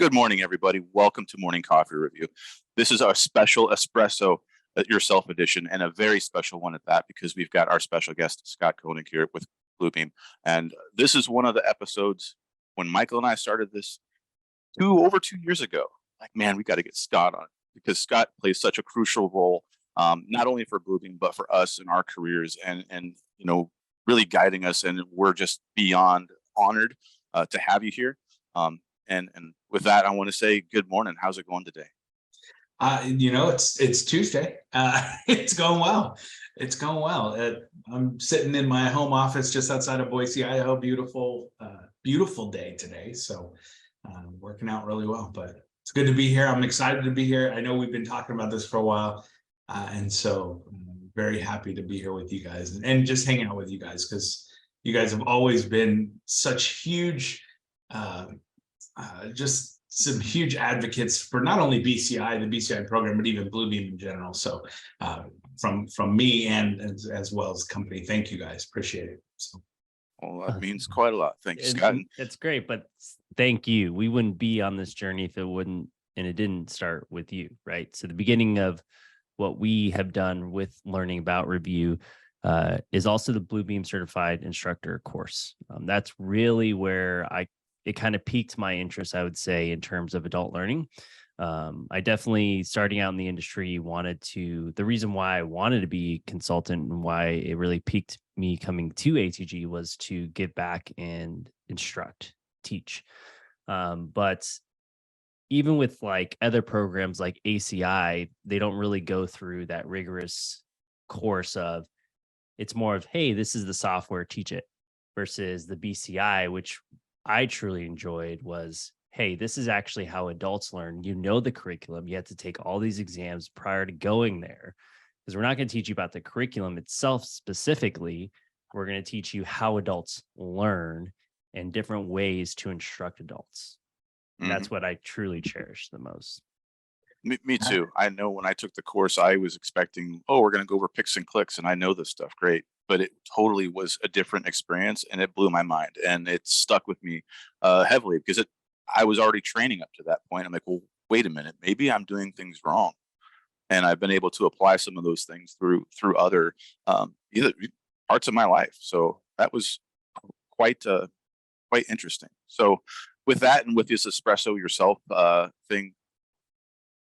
Good morning, everybody. Welcome to Morning Coffee Review. This is our special Espresso Yourself edition, and a very special one at that, because we've got our special guest, Scott Koenig, here with Bluebeam. And this is one of the episodes when Michael and I started this over 2 years ago. Like, man, we got to get Scott on, because Scott plays such a crucial role, not only for Bluebeam, but for us in our careers, and really guiding us. And we're just beyond honored to have you here. And with that, I want to say good morning. How's it going today? It's Tuesday. It's going well. It's going well. I'm sitting in my home office just outside of Boise, Idaho. Beautiful day today. So working out really well, but it's good to be here. I'm excited to be here. I know we've been talking about this for a while. And so I'm very happy to be here with you guys and just hang out with you guys, because you guys have always been such huge, just some huge advocates for not only the BCI program, but even Bluebeam in general. So from me and as well as the company, thank you guys. Appreciate it. So. Well, that means quite a lot. Thank you, Scott. It's great, but thank you. We wouldn't be on this journey if it didn't start with you, right? So the beginning of what we have done with learning about review is also the Bluebeam Certified Instructor course. That's really where it kind of piqued my interest, I would say, in terms of adult learning. I definitely, starting out in the industry, the reason why I wanted to be consultant and why it really piqued me coming to ATG was to get back and teach. But even with like other programs like ACI, they don't really go through that rigorous course of, it's more of, hey, this is the software, teach it, versus the BCI, which I truly enjoyed, was, hey, this is actually how adults learn. You know the curriculum. You have to take all these exams prior to going there, because we're not going to teach you about the curriculum itself specifically. We're going to teach you how adults learn and different ways to instruct adults. Mm-hmm. That's what I truly cherish the most. Me too. I know when I took the course, I was expecting, we're going to go over picks and clicks, and I know this stuff great. But it totally was a different experience, and it blew my mind, and it stuck with me heavily, because I was already training up to that point. I'm like, well, wait a minute, maybe I'm doing things wrong, and I've been able to apply some of those things through other either parts of my life. So that was quite interesting. So with that, and with this Espresso Yourself thing,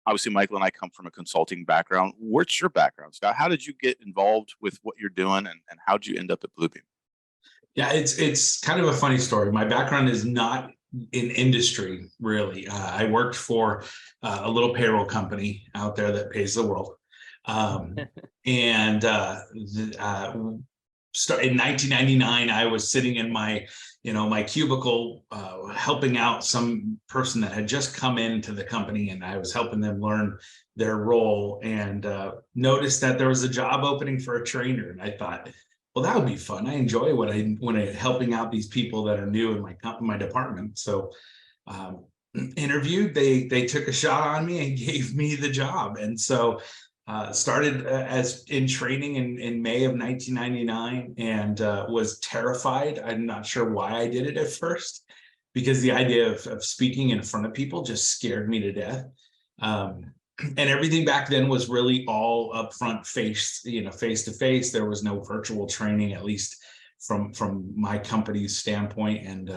obviously, Michael and I come from a consulting background. What's your background, Scott? How did you get involved with what you're doing, and how did you end up at Bluebeam? Yeah, it's kind of a funny story. My background is not in industry, really. I worked for a little payroll company out there that pays the world. In 1999, I was sitting in my cubicle, helping out some person that had just come into the company, and I was helping them learn their role, and noticed that there was a job opening for a trainer. And I thought, well, that would be fun. I enjoy when I helping out these people that are new in my department. So interviewed, they took a shot on me and gave me the job. And so started as in training in May of 1999, and was terrified. I'm not sure why I did it at first, because the idea of speaking in front of people just scared me to death. And everything back then was really all upfront, face to face. There was no virtual training, at least from my company's standpoint. And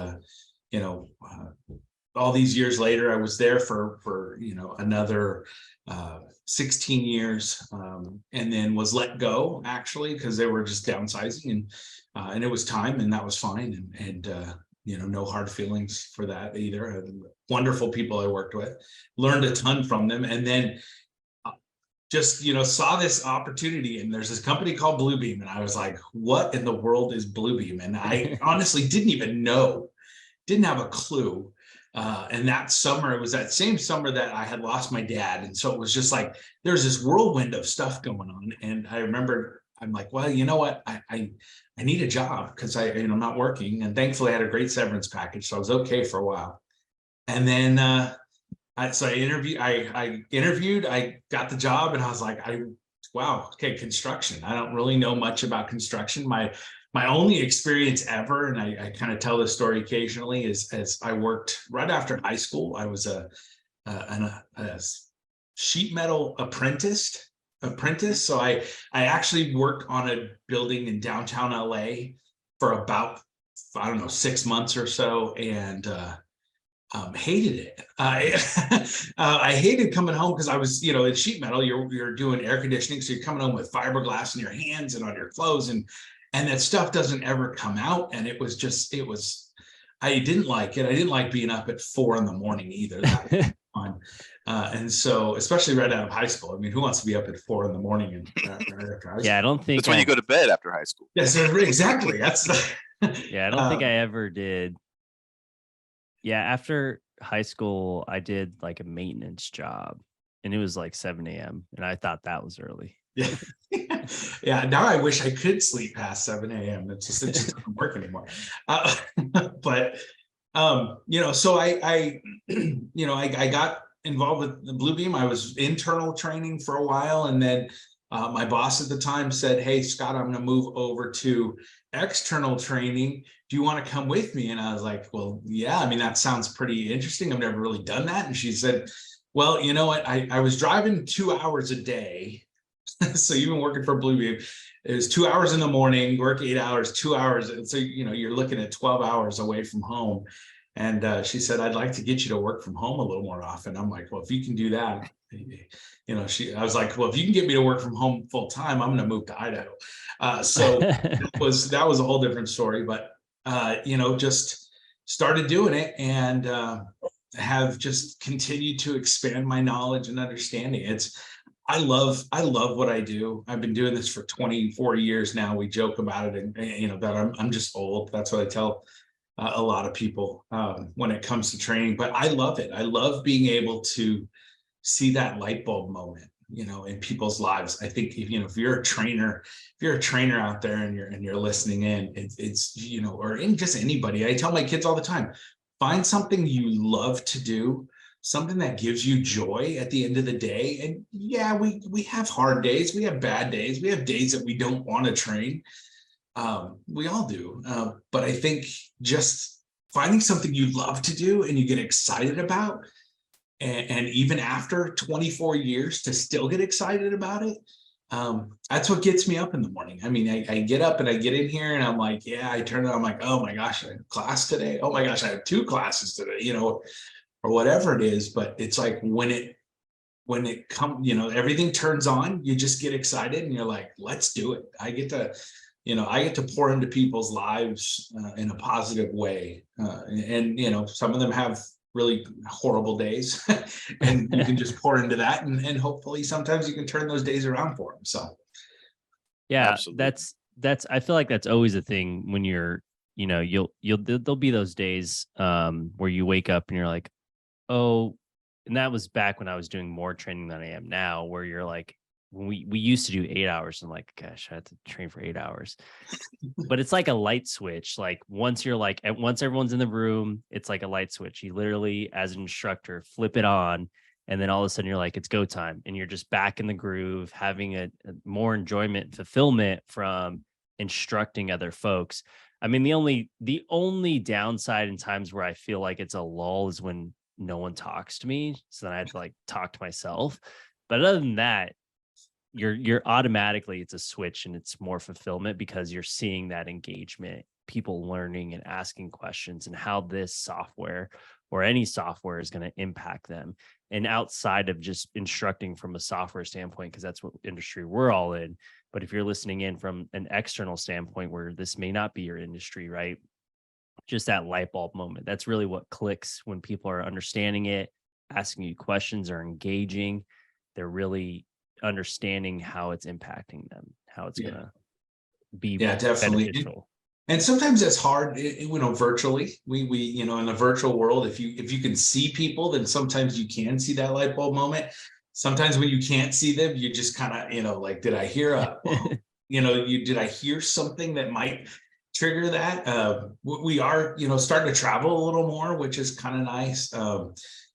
all these years later, I was there for another 16 years, and then was let go, actually, because they were just downsizing, and it was time, and that was fine. And no hard feelings for that either. Wonderful people I worked with, learned a ton from them, and then just saw this opportunity, and there's this company called Bluebeam, and I was like, what in the world is Bluebeam? And I honestly didn't have a clue. And that summer, it was that same summer that I had lost my dad. And so it was just like, there's this whirlwind of stuff going on. And I remember, I'm like, well, you know what? I need a job, because I'm not working. And thankfully I had a great severance package, so I was okay for a while. And then I interviewed, I got the job, and I was like, wow, okay, construction. I don't really know much about construction. My my only experience ever, and I kind of tell this story occasionally, is as I worked right after high school. I was a sheet metal apprentice. So I actually worked on a building in downtown LA for about, I don't know, 6 months or so, and hated it. I hated coming home because I was, in sheet metal, you're doing air conditioning, so you're coming home with fiberglass in your hands and on your clothes, and that stuff doesn't ever come out. And it was, I didn't like it. I didn't like being up at 4 a.m. either. That was fun. And so, especially right out of high school, I mean, who wants to be up at 4 a.m. and right after high school? Yeah, I don't think That's when you go to bed after high school. Yes, exactly. That's yeah, I don't think I ever did. Yeah, after high school, I did like a maintenance job, and it was like 7 a.m. and I thought that was early. Yeah. Yeah. Now I wish I could sleep past 7 a.m. It just doesn't work anymore. But so I got involved with the Bluebeam. I was internal training for a while, and then my boss at the time said, "Hey, Scott, I'm going to move over to external training. Do you want to come with me?" And I was like, "Well, yeah, I mean, that sounds pretty interesting. I've never really done that." And she said, "Well, you know what? I was driving 2 hours a day." So you've been working for Bluebeam. It was 2 hours in the morning, work 8 hours, 2 hours. And so, you're looking at 12 hours away from home. And she said, "I'd like to get you to work from home a little more often." I'm like, "Well, if you can do that," I was like, "Well, if you can get me to work from home full time, I'm going to move to Idaho." So that was a whole different story, but, just started doing it, and have just continued to expand my knowledge and understanding. I love what I do. I've been doing this for 24 years now. We joke about it, and that I'm just old. That's what I tell a lot of people when it comes to training. But I love it. I love being able to see that light bulb moment, in people's lives. I think if you're a trainer, out there and you're listening in, it's or in just anybody. I tell my kids all the time, find something you love to do, something that gives you joy at the end of the day. And yeah, we have hard days, we have bad days, we have days that we don't want to train. We all do. But I think just finding something you love to do and you get excited about, and even after 24 years to still get excited about it, that's what gets me up in the morning. I mean, I get up and I get in here and I'm like, yeah, I turn it on, I'm like, oh my gosh, I had class today. Oh my gosh, I have 2 classes today, or whatever it is. But it's like when it comes, everything turns on, you just get excited and you're like, let's do it. I get to pour into people's lives in a positive way. And some of them have really horrible days and you can just pour into that, and hopefully sometimes you can turn those days around for them. So yeah, Absolutely. that's I feel like that's always a thing when you're, there'll be those days where you wake up and you're like, oh, and that was back when I was doing more training than I am now, where you're like, when we used to do 8 hours, and like, gosh, I had to train for 8 hours. But it's like a light switch. Like once everyone's in the room, it's like a light switch. You literally, as an instructor, flip it on, and then all of a sudden you're like, it's go time, and you're just back in the groove, having a more enjoyment and fulfillment from instructing other folks. I mean, the only downside in times where I feel like it's a lull is when no one talks to me, so then I have to like talk to myself. But other than that, you're automatically, it's a switch and it's more fulfillment because you're seeing that engagement, people learning and asking questions, and how this software or any software is going to impact them. And outside of just instructing from a software standpoint, because that's what industry we're all in. But if you're listening in from an external standpoint where this may not be your industry, right? Just that light bulb moment. That's really what clicks when people are understanding it, asking you questions, or engaging. They're really understanding how it's impacting them, how it's going to be definitely beneficial. And sometimes it's hard, virtually. We in the virtual world, if you can see people, then sometimes you can see that light bulb moment. Sometimes when you can't see them, you just kind of, like, did I hear did I hear something that might trigger that? We are, starting to travel a little more, which is kind of nice.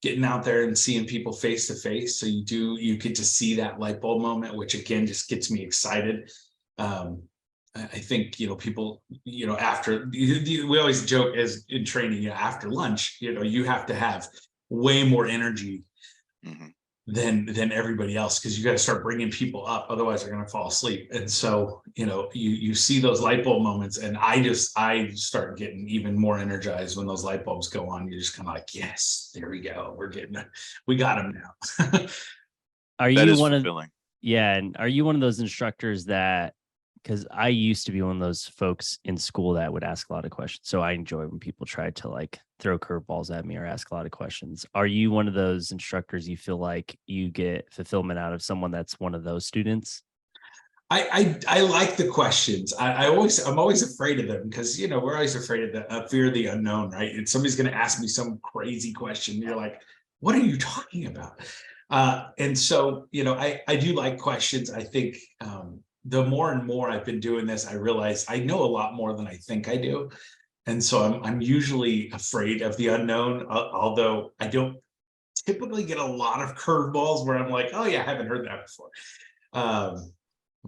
Getting out there and seeing people face to face. So you get to see that light bulb moment, which again, just gets me excited. I think, people, after we always joke as in training, after lunch, you have to have way more energy Mhm. than everybody else, because you got to start bringing people up, otherwise they're going to fall asleep. And so, you see those light bulb moments, and I start getting even more energized when those light bulbs go on. You're just kind of like, yes, there we go, we got them now. Are That you is one of fulfilling. Yeah, and are you one of those instructors that, because I used to be one of those folks in school that would ask a lot of questions. So I enjoy when people try to like throw curveballs at me or ask a lot of questions. Are you one of those instructors you feel like you get fulfillment out of someone that's one of those students? I like the questions. I'm always afraid of them, because we're always afraid of the fear of the unknown, right? And somebody's going to ask me some crazy question. You're like, what are you talking about? And so, I do like questions. I think the more and more I've been doing this, I realize I know a lot more than I think I do. And so I'm usually afraid of the unknown, although I don't typically get a lot of curveballs where I'm like, oh yeah, I haven't heard that before. Um,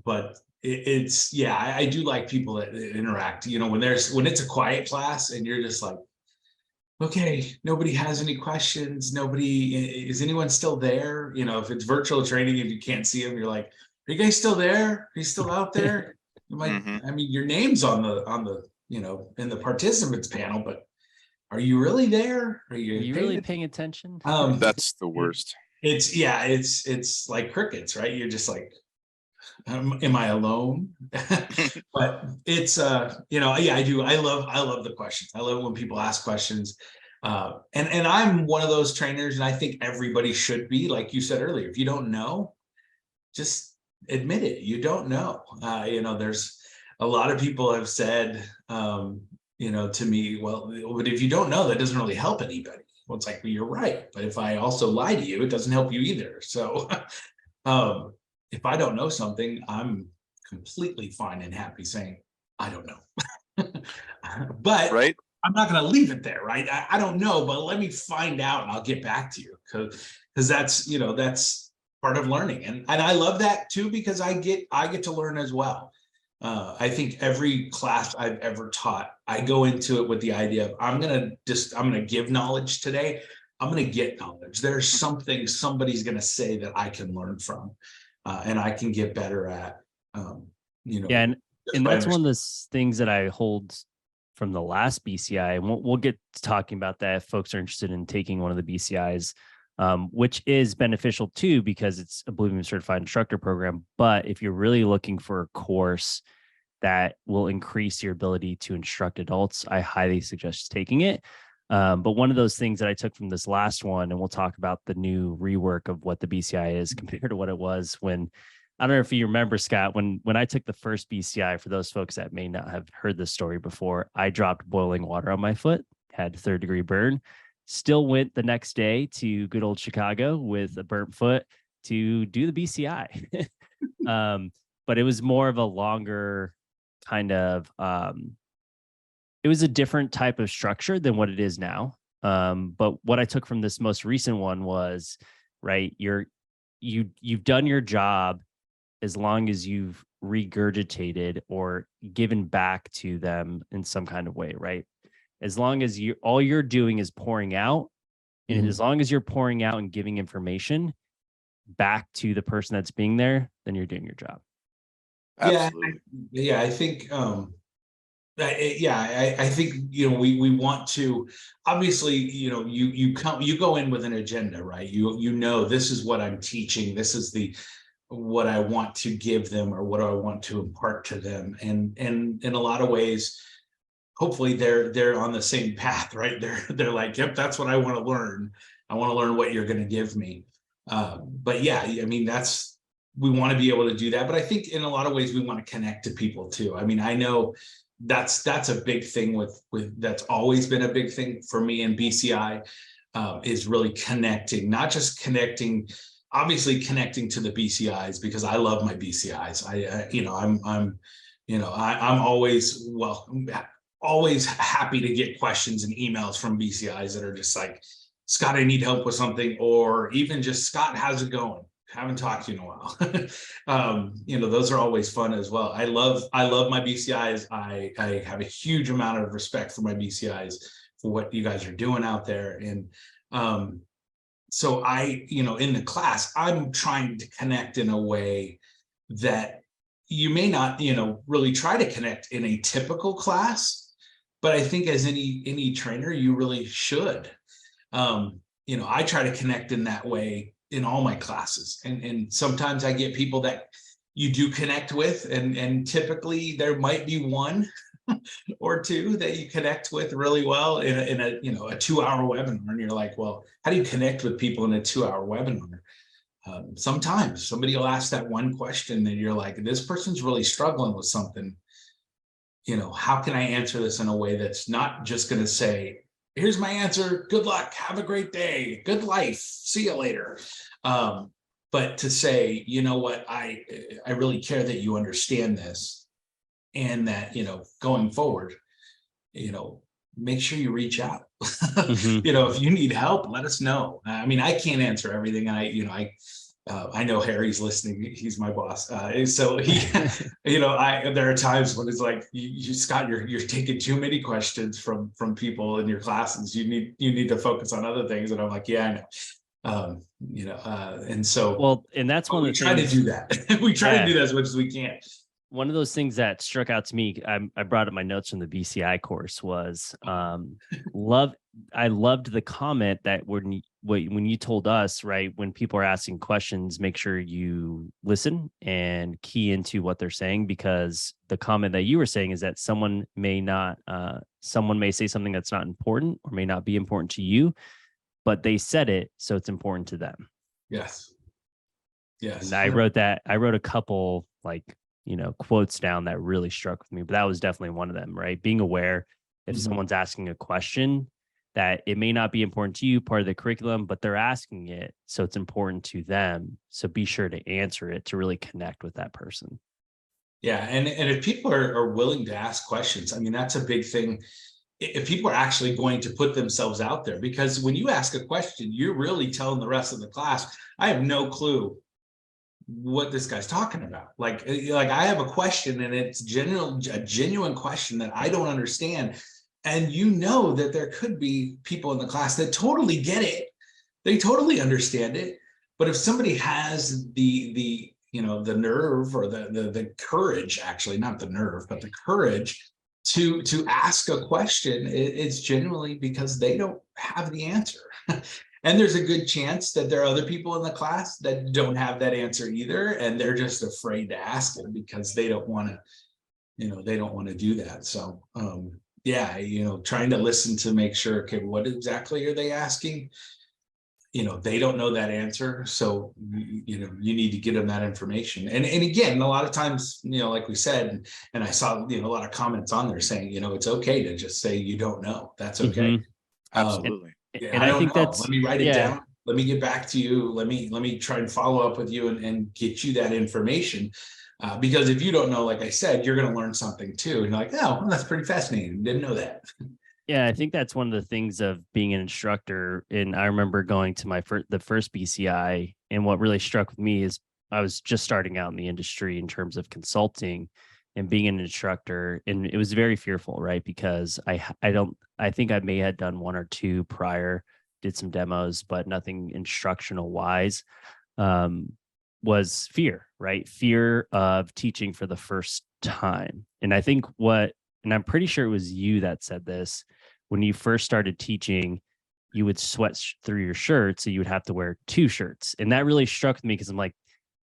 but it's yeah, I do like people that interact. When it's a quiet class and you're just like, okay, nobody has any questions. Is anyone still there? If it's virtual training and you can't see them, you're like, are you guys still there? Are you still out there? Mhm. I mean, your name's on the in the participants panel, but are you really there? Are Are you you really paying paying attention? That's the it- worst. it's like crickets, right? You're just like, am I alone? But it's yeah, I love the questions. I love when people ask questions. And I'm one of those trainers, and I think everybody should be, like you said earlier, if you don't know, just admit it. You don't know. There's a lot of people have said, to me, well, but if you don't know, that doesn't really help anybody. Well, it's like, well, you're right. But if I also lie to you, it doesn't help you either. So um, if I don't know something, I'm completely fine and happy saying, I don't know. But Right? I'm not going to leave it there, right? I don't know, but let me find out and I'll get back to you, because that's part of learning. And I love that too, because I get to learn as well. I think every class I've ever taught, I go into it with the idea of I'm going to give knowledge today. I'm going to get knowledge. There's something somebody's going to say that I can learn from, and I can get better at, Yeah, and just and by that's one of understanding. those things that I hold from the last BCI, and we'll get to talking about that if folks are interested in taking one of the BCIs, which is beneficial too because it's a Bluebeam certified instructor program. But if you're really looking for a course that will increase your ability to instruct adults, I highly suggest taking it. But one of those things that I took from this last one, and we'll talk about the new rework of what the BCI is compared to what it was when, I don't know if you remember, Scott, when I took the first BCI, for those folks that may not have heard this story before, I dropped boiling water on my foot, had 3rd-degree burn, still went the next day to good old Chicago with a burnt foot to do the BCI. But it was more of a longer kind of, it was a different type of structure than what it is now. But what I took from this most recent one was, right, you've done your job as long as you've regurgitated or given back to them in some kind of way, right? As long as all you're doing is pouring out, and Mhm. as long as you're pouring out and giving information back to the person that's being there, then you're doing your job. Yeah, Absolutely. yeah, I think yeah, I think we want to, obviously, you go in with an agenda, right? This is what I'm teaching, this is what I want to give them, or what I want to impart to them, and in a lot of ways, hopefully they're on the same path, right? They're like, yep, that's what I want to learn. I want to learn what you're going to give me. But yeah, I mean, we want to be able to do that. But I think in a lot of ways we want to connect to people too. I mean, I know that's a big thing with that's always been a big thing for me in BCI, is really connecting, not just connecting, obviously connecting to the BCIs, because I love my BCIs. I'm always happy to get questions and emails from BCIs that are just like, Scott, I need help with something, or even just, Scott, how's it going? Haven't talked to you in a while. Those are always fun as well. I love my BCIs. I have a huge amount of respect for my BCIs for what you guys are doing out there. And so in the class, I'm trying to connect in a way that you may not, really try to connect in a typical class, but I think as any trainer, you really should. I try to connect in that way in all my classes. And sometimes I get people that you do connect with, and typically there might be one or two that you connect with really well in a 2-hour webinar. And you're like, well, how do you connect with people in a 2-hour webinar? Sometimes somebody will ask that one question and you're like, this person's really struggling with something. How can I answer this in a way that's not just going to say, here's my answer, good luck, have a great day, good life, see you later. But to say, you know what, I really care that you understand this, and that, going forward, make sure you reach out. If you need help, let us know. I mean, I can't answer everything. I know Harry's listening. He's my boss. So he, there are times when it's like, Scott, you're taking too many questions from people in your classes. You need to focus on other things. And I'm like, yeah, I know. And so, well, and that's one of the things. We try to do that. We try to do that as much as we can. One of those things that struck out to me, I brought up my notes from the BCI course, was I loved the comment that when you told us, right, when people are asking questions, make sure you listen and key into what they're saying, because the comment that you were saying is that someone may say something that's not important or may not be important to you, but they said it, so it's important to them. Yes. And I wrote a couple quotes down that really struck with me, but that was definitely one of them, right? Being aware if someone's asking a question that it may not be important to you, part of the curriculum, but they're asking it, so it's important to them. So be sure to answer it to really connect with that person. Yeah. And if people are willing to ask questions, I mean, that's a big thing. If people are actually going to put themselves out there, because when you ask a question, you're really telling the rest of the class, I have no clue what this guy's talking about. Like I have a question, and it's a genuine question that I don't understand. And that there could be people in the class that totally get it. They totally understand it. But if somebody has the nerve, or the courage, actually not the nerve, but the courage to ask a question, it's genuinely because they don't have the answer. And there's a good chance that there are other people in the class that don't have that answer either, and they're just afraid to ask it because they don't want to, do that. So, trying to listen to make sure, okay, what exactly are they asking? They don't know that answer. So, you need to get them that information. And again, a lot of times, like we said, and I saw, a lot of comments on there saying, it's okay to just say you don't know. That's okay. Absolutely. And I think that's, let me write it down. Let me get back to you. Let me try and follow up with you and get you that information. Because if you don't know, like I said, you're going to learn something too. And you're like, oh, well, that's pretty fascinating. Didn't know that. Yeah, I think that's one of the things of being an instructor. And I remember going to the first BCI, and what really struck with me is I was just starting out in the industry in terms of consulting and being an instructor, and it was very fearful, right? Because I think I may have done one or two prior, did some demos, but nothing instructional wise. Was fear, right? Fear of teaching for the first time. And I think and I'm pretty sure it was you that said this, when you first started teaching, you would sweat through your shirt, so you would have to wear 2 shirts. And that really struck me, because I'm like,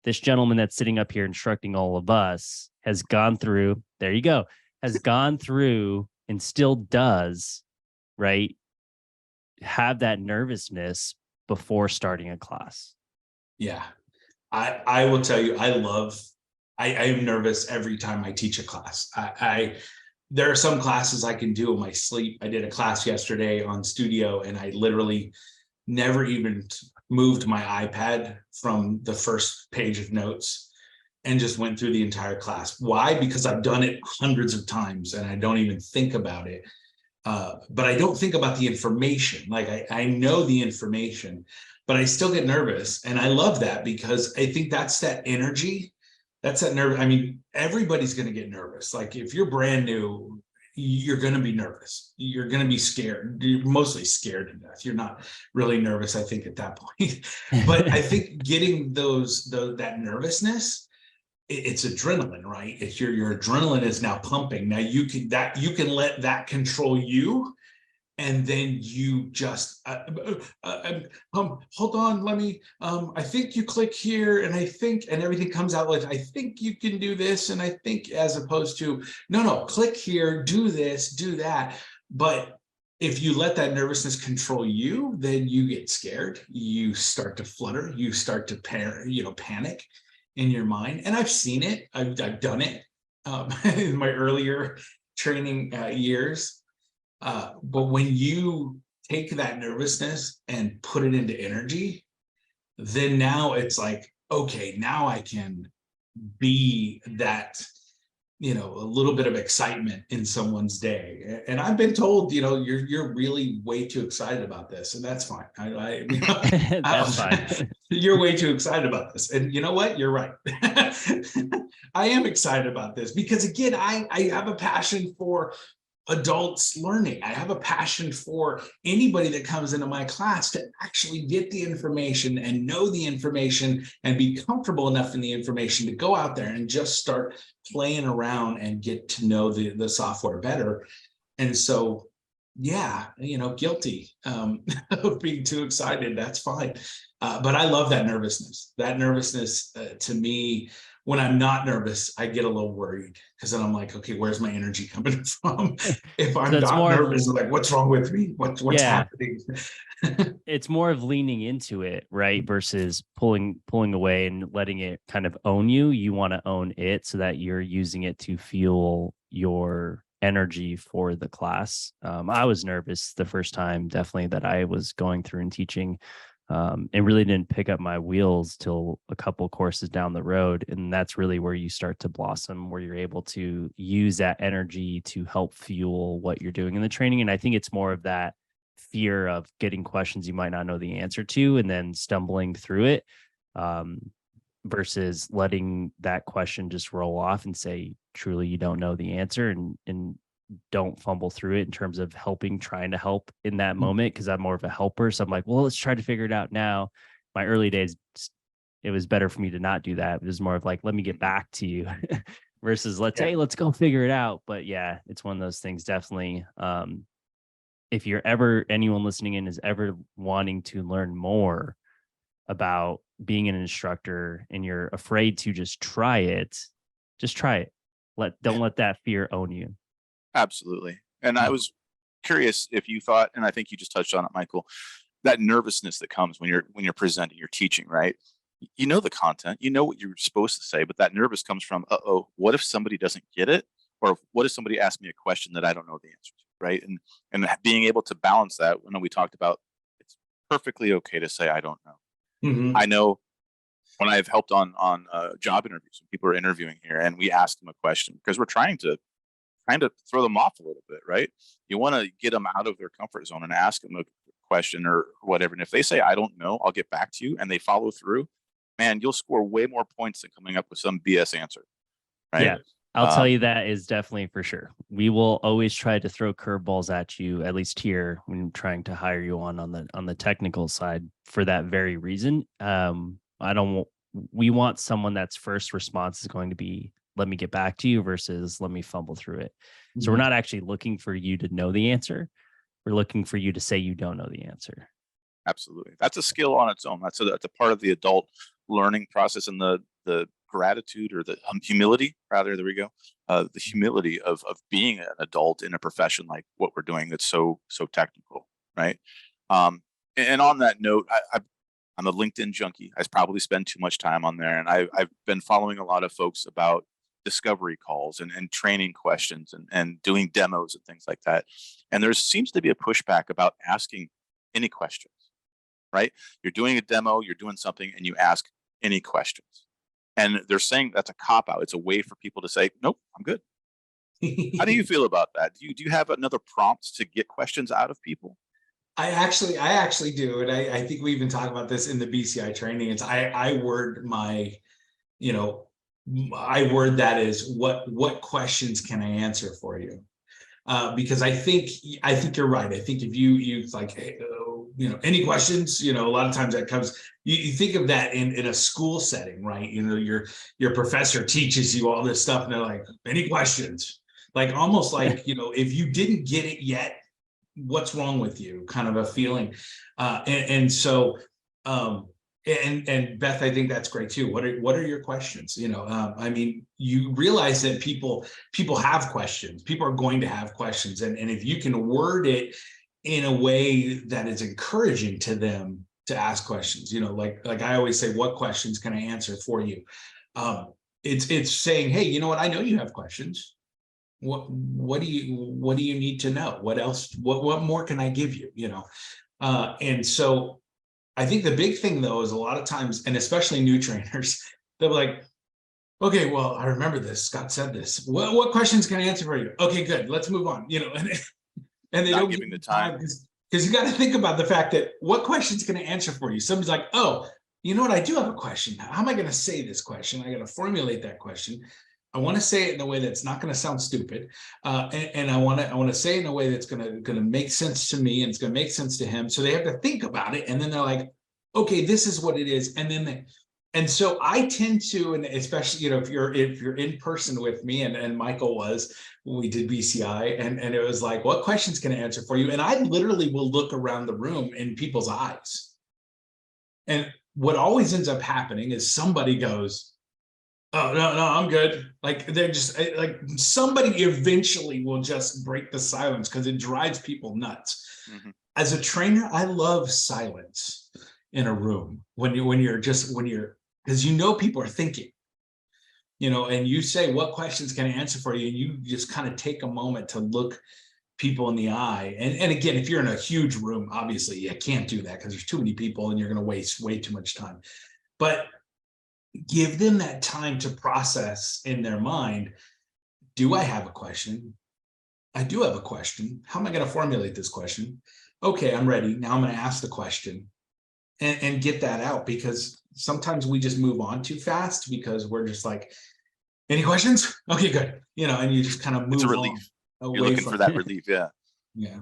this gentleman that's sitting up here instructing all of us has gone through, has gone through and still does, right, have that nervousness before starting a class. Yeah. I will tell you, I am nervous every time I teach a class. There are some classes I can do in my sleep. I did a class yesterday on Studio, and I literally never even moved my iPad from the first page of notes and just went through the entire class. Why? Because I've done it hundreds of times and I don't even think about it. But I don't think about the information. Like I know the information, but I still get nervous. And I love that because I think that's that energy. That's that nerve. I mean, everybody's going to get nervous. Like if you're brand new, you're going to be nervous. You're going to be scared. You're mostly scared to death. You're not really nervous, I think, at that point. But I think getting that nervousness, it's adrenaline, right? It's your adrenaline is now pumping. Now you can let that control you, and then you just hold on, let me I think you click here, and I think, and everything comes out like, I think you can do this, and I think, as opposed to no, click here, do this, do that. But if you let that nervousness control you, then you get scared, you start to flutter, you start to panic in your mind. And I've seen it, I've done it in my earlier training years. But when you take that nervousness and put it into energy, then now it's like, okay, now I can be that, a little bit of excitement in someone's day. And I've been told, you're really way too excited about this, and that's fine. That's fine. You're way too excited about this. And you know what? You're right. I am excited about this because, again, I have a passion for adults learning. I have a passion for anybody that comes into my class to actually get the information and know the information and be comfortable enough in the information to go out there and just start playing around and get to know the software better. And so, yeah, guilty of being too excited. That's fine. But I love that nervousness. That nervousness, to me, when I'm not nervous, I get a little worried because then I'm like, okay, where's my energy coming from? If I'm not nervous, I'm like, what's wrong with me? What's happening? It's more of leaning into it, right? Versus pulling away and letting it kind of own you. You want to own it so that you're using it to fuel your energy for the class. I was nervous the first time, definitely, that I was going through and teaching. And really didn't pick up my wheels till a couple courses down the road. And that's really where you start to blossom, where you're able to use that energy to help fuel what you're doing in the training. And I think it's more of that fear of getting questions you might not know the answer to and then stumbling through it, versus letting that question just roll off and say, truly, you don't know the answer, and don't fumble through it in terms of trying to help in that moment. Cause I'm more of a helper. So I'm like, well, let's try to figure it out now. My early days, it was better for me to not do that. It was more of like, let me get back to you versus hey, let's go figure it out. But yeah, it's one of those things, definitely. If anyone listening in is ever wanting to learn more about being an instructor and you're afraid to just try it. Don't let that fear own you. Absolutely. And I was curious if you thought, and I think you just touched on it, Michael, that nervousness that comes when you're presenting, you're teaching, right? You know the content, you know what you're supposed to say, but that nervous comes from, what if somebody doesn't get it? Or what if somebody asks me a question that I don't know the answer to, right? And being able to balance that, when we talked about, it's perfectly okay to say, I don't know. Mm-hmm. I know when I've helped on job interviews, when people are interviewing here and we ask them a question, because we're trying to throw them off a little bit, right? You want to get them out of their comfort zone and ask them a question or whatever. And if they say, I don't know, I'll get back to you, and they follow through, man, you'll score way more points than coming up with some BS answer. Right? Yeah. I'll tell you that is definitely for sure. We will always try to throw curveballs at you, at least here, when trying to hire you on the technical side, for that very reason. We want someone that's first response is going to be, let me get back to you, versus let me fumble through it. So we're not actually looking for you to know the answer. We're looking for you to say you don't know the answer. Absolutely. That's a skill on its own. That's a part of the adult learning process, and the gratitude, or the humility, rather, there we go. The humility of being an adult in a profession like what we're doing that's so technical, right? And on that note, I'm a LinkedIn junkie. I probably spend too much time on there, and I've been following a lot of folks about discovery calls and training questions and doing demos and things like that. And there seems to be a pushback about asking any questions, right? You're doing a demo, you're doing something, and you ask any questions. And they're saying that's a cop-out. It's a way for people to say, nope, I'm good. How do you feel about that? Do you have another prompt to get questions out of people? I actually do. And I think we even talk about this in the BCI training. It's I word my, you know, I word that is what questions can I answer for you? Because I think you're right. I think if you like, hey, you know, any questions, you know, a lot of times that comes, you think of that in a school setting, right? You know, your professor teaches you all this stuff and they're like, any questions? Like almost like, you know, if you didn't get it yet, what's wrong with you, kind of a feeling. And so and Beth, I think that's great too. What are your questions? You know, I mean, you realize that people have questions. People are going to have questions, and if you can word it in a way that is encouraging to them to ask questions, you know, like I always say, what questions can I answer for you? It's saying, hey, you know what, I know you have questions. What do you need to know? What else? What more can I give you? You know, and so I think the big thing though is a lot of times, and especially new trainers, they're like, okay, well, I remember this. Scott said this. What questions can I answer for you? Okay, good. Let's move on. You know, and they Not don't giving give the you time. because you got to think about the fact that what questions can I answer for you? Somebody's like, oh, you know what? I do have a question. How am I going to say this question? I got to formulate that question. I want to say it in a way that's not going to sound stupid, and I want to say it in a way that's going to make sense to me and it's going to make sense to him. So they have to think about it, and then they're like, okay, this is what it is, and then they. And so I tend to, and especially, you know, if you're in person with me, and Michael was, we did BCI, and it was like, what questions can I answer for you? And I literally will look around the room in people's eyes, and what always ends up happening is somebody goes, oh, no, I'm good. Like they're just like somebody eventually will just break the silence because it drives people nuts. Mm-hmm. As a trainer, I love silence in a room when you're because you know people are thinking, you know, and you say, what questions can I answer for you? And you just kind of take a moment to look people in the eye. And again, if you're in a huge room, obviously you can't do that because there's too many people and you're going to waste way too much time. But give them that time to process in their mind. Do I have a question? I do have a question. How am I going to formulate this question? Okay, I'm ready. Now I'm going to ask the question and get that out, because sometimes we just move on too fast because we're just like, any questions? Okay, good. You know, and you just kind of move It's a relief. on You're looking for that relief. Yeah. Yeah.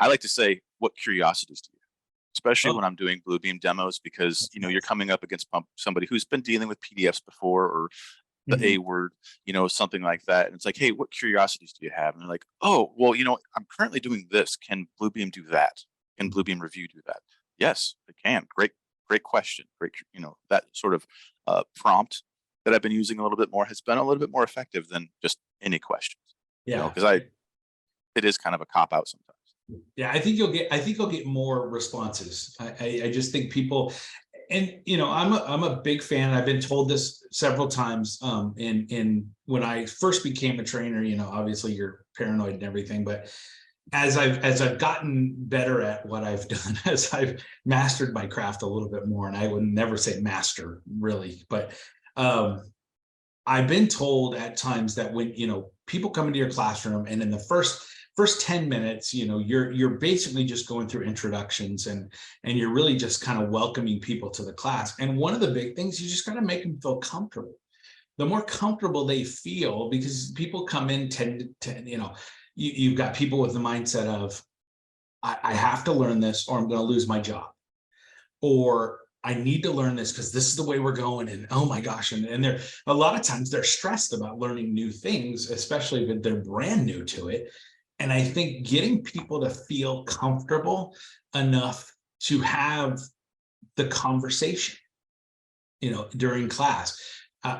I like to say, what curiosities do you have? Especially Oh. when I'm doing Bluebeam demos, because, you know, you're coming up against somebody who's been dealing with PDFs before, or the A word, you know, something like that. And it's like, hey, what curiosities do you have? And they're like, oh, well, you know, I'm currently doing this. Can Bluebeam do that? Can Bluebeam Review do that? Yes, it can. Great question. Great, you know, that sort of prompt that I've been using a little bit more has been a little bit more effective than just any questions. Yeah. You know, because it is kind of a cop out sometimes. Yeah, I think you'll get more responses. I just think people, and you know, I'm a big fan. I've been told this several times. In when I first became a trainer, you know, obviously you're paranoid and everything, but as I've gotten better at what I've done, as I've mastered my craft a little bit more, and I would never say master really, but I've been told at times that when, you know, people come into your classroom and in the first 10 minutes, you know, you're basically just going through introductions and you're really just kind of welcoming people to the class. And one of the big things, you just got to make them feel comfortable. The more comfortable they feel, because people come in tend to, you know, you've got people with the mindset of, I have to learn this or I'm going to lose my job, or I need to learn this because this is the way we're going. And oh my gosh. And they're a lot of times they're stressed about learning new things, especially if they're brand new to it. And I think getting people to feel comfortable enough to have the conversation, you know, during class.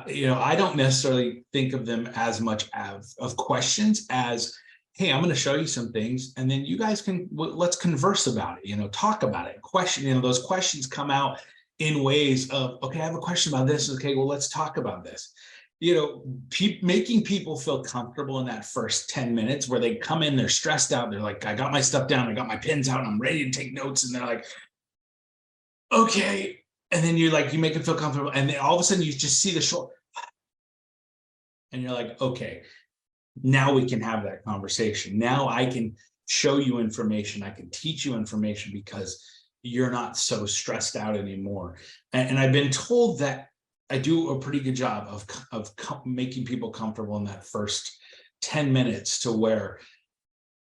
You know, I don't necessarily think of them as much of questions as, hey, I'm going to show you some things, and then you guys can, let's converse about it, you know, talk about it, question, you know, those questions come out in ways of, okay, I have a question about this. Okay, well, let's talk about this. You know, making people feel comfortable in that first 10 minutes where they come in, they're stressed out. They're like, I got my stuff down. I got my pens out and I'm ready to take notes. And they're like, okay. And then you make them feel comfortable. And then all of a sudden you just see the short, and you're like, okay, now we can have that conversation. Now I can show you information. I can teach you information because you're not so stressed out anymore. And I've been told that I do a pretty good job of making people comfortable in that first 10 minutes, to where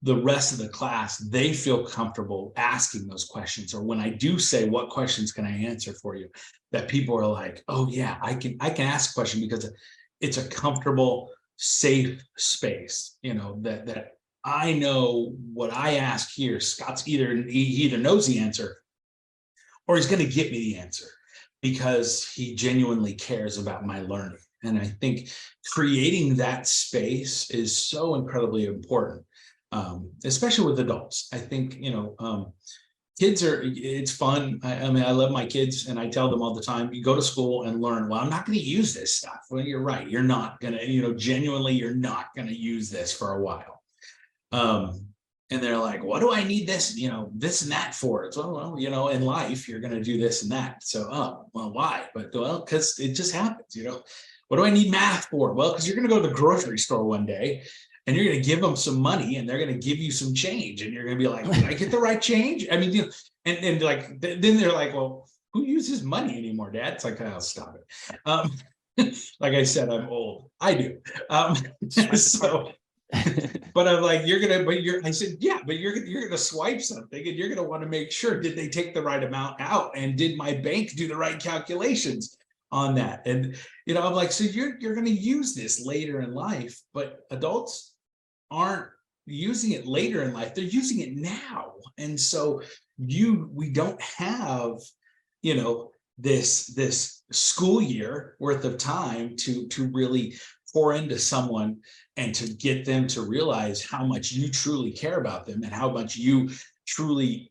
the rest of the class, they feel comfortable asking those questions. Or when I do say, what questions can I answer for you, that people are like, oh yeah, I can ask a question, because it's a comfortable, safe space, that I know what I ask here, Scott's he either knows the answer, or he's going to get me the answer, because he genuinely cares about my learning. And I think creating that space is so incredibly important, especially with adults. I think, kids it's fun. I mean, I love my kids, and I tell them all the time, you go to school and learn. Well, I'm not going to use this stuff. Well, you're right. You're not going to, genuinely, you're not going to use this for a while. And they're like, what do I need this, this and that for? It's, well, in life, you're going to do this and that. So, oh, well, why? But, well, because it just happens, What do I need math for? Well, because you're going to go to the grocery store one day, and you're going to give them some money, and they're going to give you some change, and you're going to be like, did I get the right change? I mean, and like, then they're like, well, who uses money anymore, Dad? It's like, oh, stop it. Like I said, I'm old. I do. So. But I'm like, I said, yeah, but you're going to swipe something, and you're going to want to make sure, did they take the right amount out? And did my bank do the right calculations on that? And, I'm like, so you're going to use this later in life, but adults aren't using it later in life. They're using it now. And so we don't have, this school year worth of time to really pour into someone, and to get them to realize how much you truly care about them, and how much you truly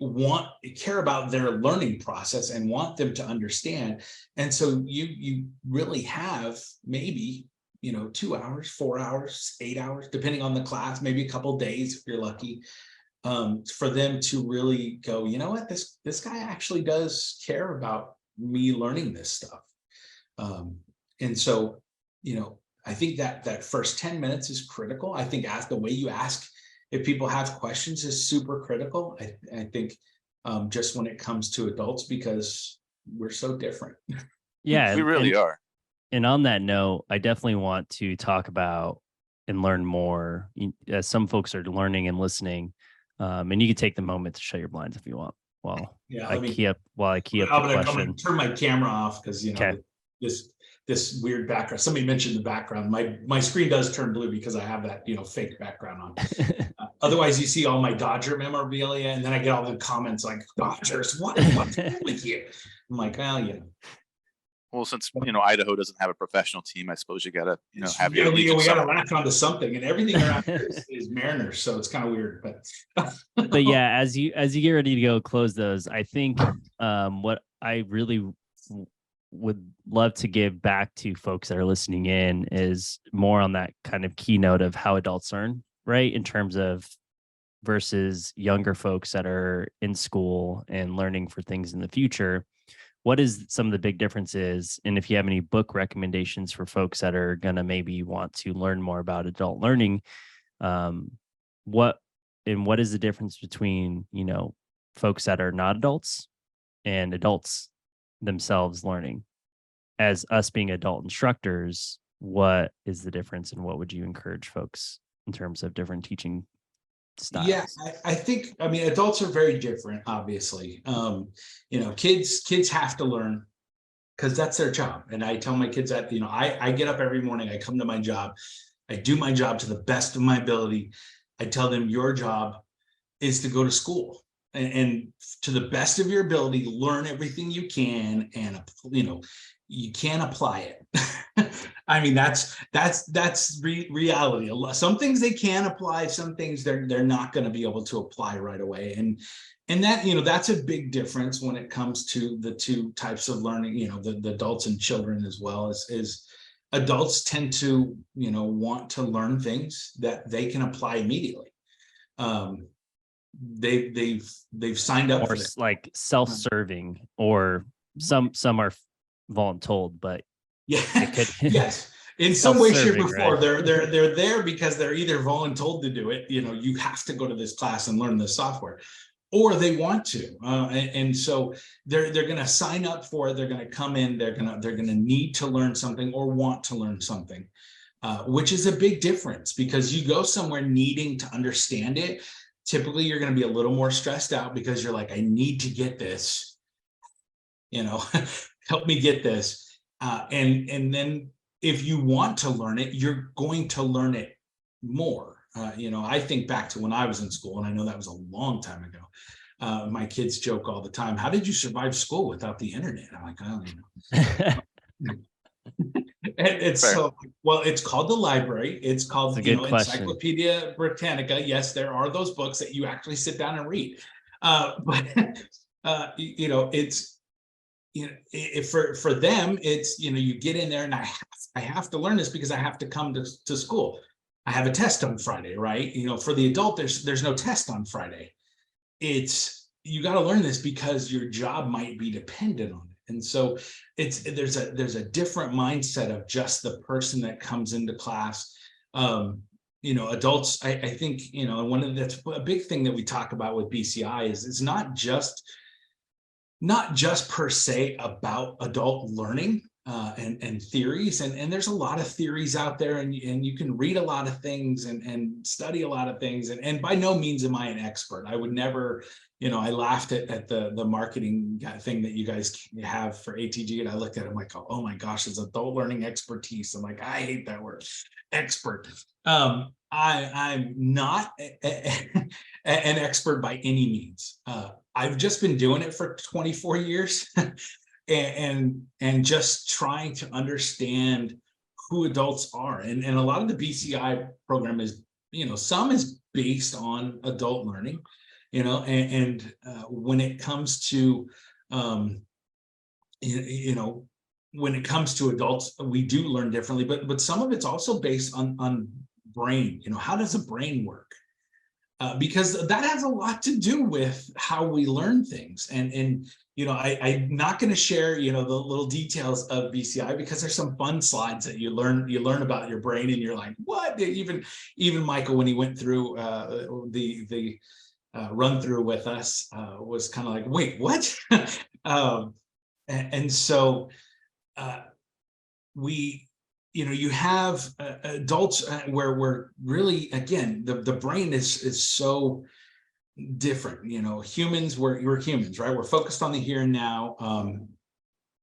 care about their learning process, and want them to understand. And so you really have maybe, 2 hours, 4 hours, 8 hours, depending on the class, maybe a couple of days if you're lucky, for them to really go, you know what, this guy actually does care about me learning this stuff. And so, I think that first 10 minutes is critical. I think the way you ask if people have questions is super critical. I think just when it comes to adults, because we're so different. Yeah, We really are. And on that note, I definitely want to talk about and learn more. As some folks are learning and listening, and you can take the moment to shut your blinds if you want. I key up the question. I'm gonna turn my camera off, because this weird background. Somebody mentioned the background. My screen does turn blue because I have that fake background on. Otherwise, you see all my Dodger memorabilia, and then I get all the comments like, Dodgers, what's wrong with you? I'm like, well, Well, since Idaho doesn't have a professional team, I suppose you gotta have your we gotta latch onto something, and everything around here is Mariners, so it's kind of weird. But yeah, as you get ready to go close those, I think what I really would love to give back to folks that are listening in is more on that kind of keynote of how adults learn, right? In terms of versus younger folks that are in school and learning for things in the future. What is some of the big differences? And if you have any book recommendations for folks that are going to maybe want to learn more about adult learning, what is the difference between, folks that are not adults and adults themselves learning? As us being adult instructors, what is the difference, and what would you encourage folks in terms of different teaching styles? Yeah, I think, adults are very different, obviously. Kids have to learn, because that's their job. And I tell my kids that, I get up every morning, I come to my job, I do my job to the best of my ability. I tell them, your job is to go to school, and to the best of your ability, learn everything you can, and you can apply it. I mean, that's reality. Some things they can apply, some things they're not going to be able to apply right away. And that, that's a big difference when it comes to the two types of learning, the adults and children, as well as adults tend to, want to learn things that they can apply immediately. They've signed up or for like self-serving, or some are voluntold, but yeah, it could yes, in some way, shape, or Self-serving, form. right? They're there because they're either voluntold to do it. You have to go to this class and learn this software, or they want to, and so they're going to sign up for it. They're going to come in. They're going to need to learn something or want to learn something, which is a big difference, because you go somewhere needing to understand it. Typically, you're going to be a little more stressed out because you're like, I need to get this, help me get this. And then if you want to learn it, you're going to learn it more. I think back to when I was in school, and I know that was a long time ago. My kids joke all the time, how did you survive school without the internet? I'm like, I don't know. And it's Fair. so, well, it's called the library. It's called, It's a good question. Encyclopedia Britannica. Yes, there are those books that you actually sit down and read. But it's, for them, it's, you get in there and I have to learn this because I have to come to school. I have a test on Friday, right? For the adult, there's no test on Friday. You got to learn this because your job might be dependent on it. And so there's a different mindset of just the person that comes into class. Adults, I think, that's a big thing that we talk about with BCI is it's not just per se about adult learning and theories. And there's a lot of theories out there, and you can read a lot of things and study a lot of things. And by no means am I an expert. I would never, I laughed at the marketing thing that you guys have for ATG, and I looked at it, I'm like, oh my gosh, it's adult learning expertise. I'm like, I hate that word, expert. I'm not an expert by any means. I've just been doing it for 24 years and just trying to understand who adults are. And a lot of the BCI program is, some is based on adult learning, and when it comes to, when it comes to adults, we do learn differently, but some of it's also based on brain. How does a brain work? Because that has a lot to do with how we learn things. And I'm not going to share, the little details of BCI, because there's some fun slides that you learn about your brain, and you're like, what? Even Michael, when he went through the run through with us, was kind of like, wait, what? And so you have adults where we're really, again, the brain is so different. Humans, we're humans, right? We're focused on the here and now,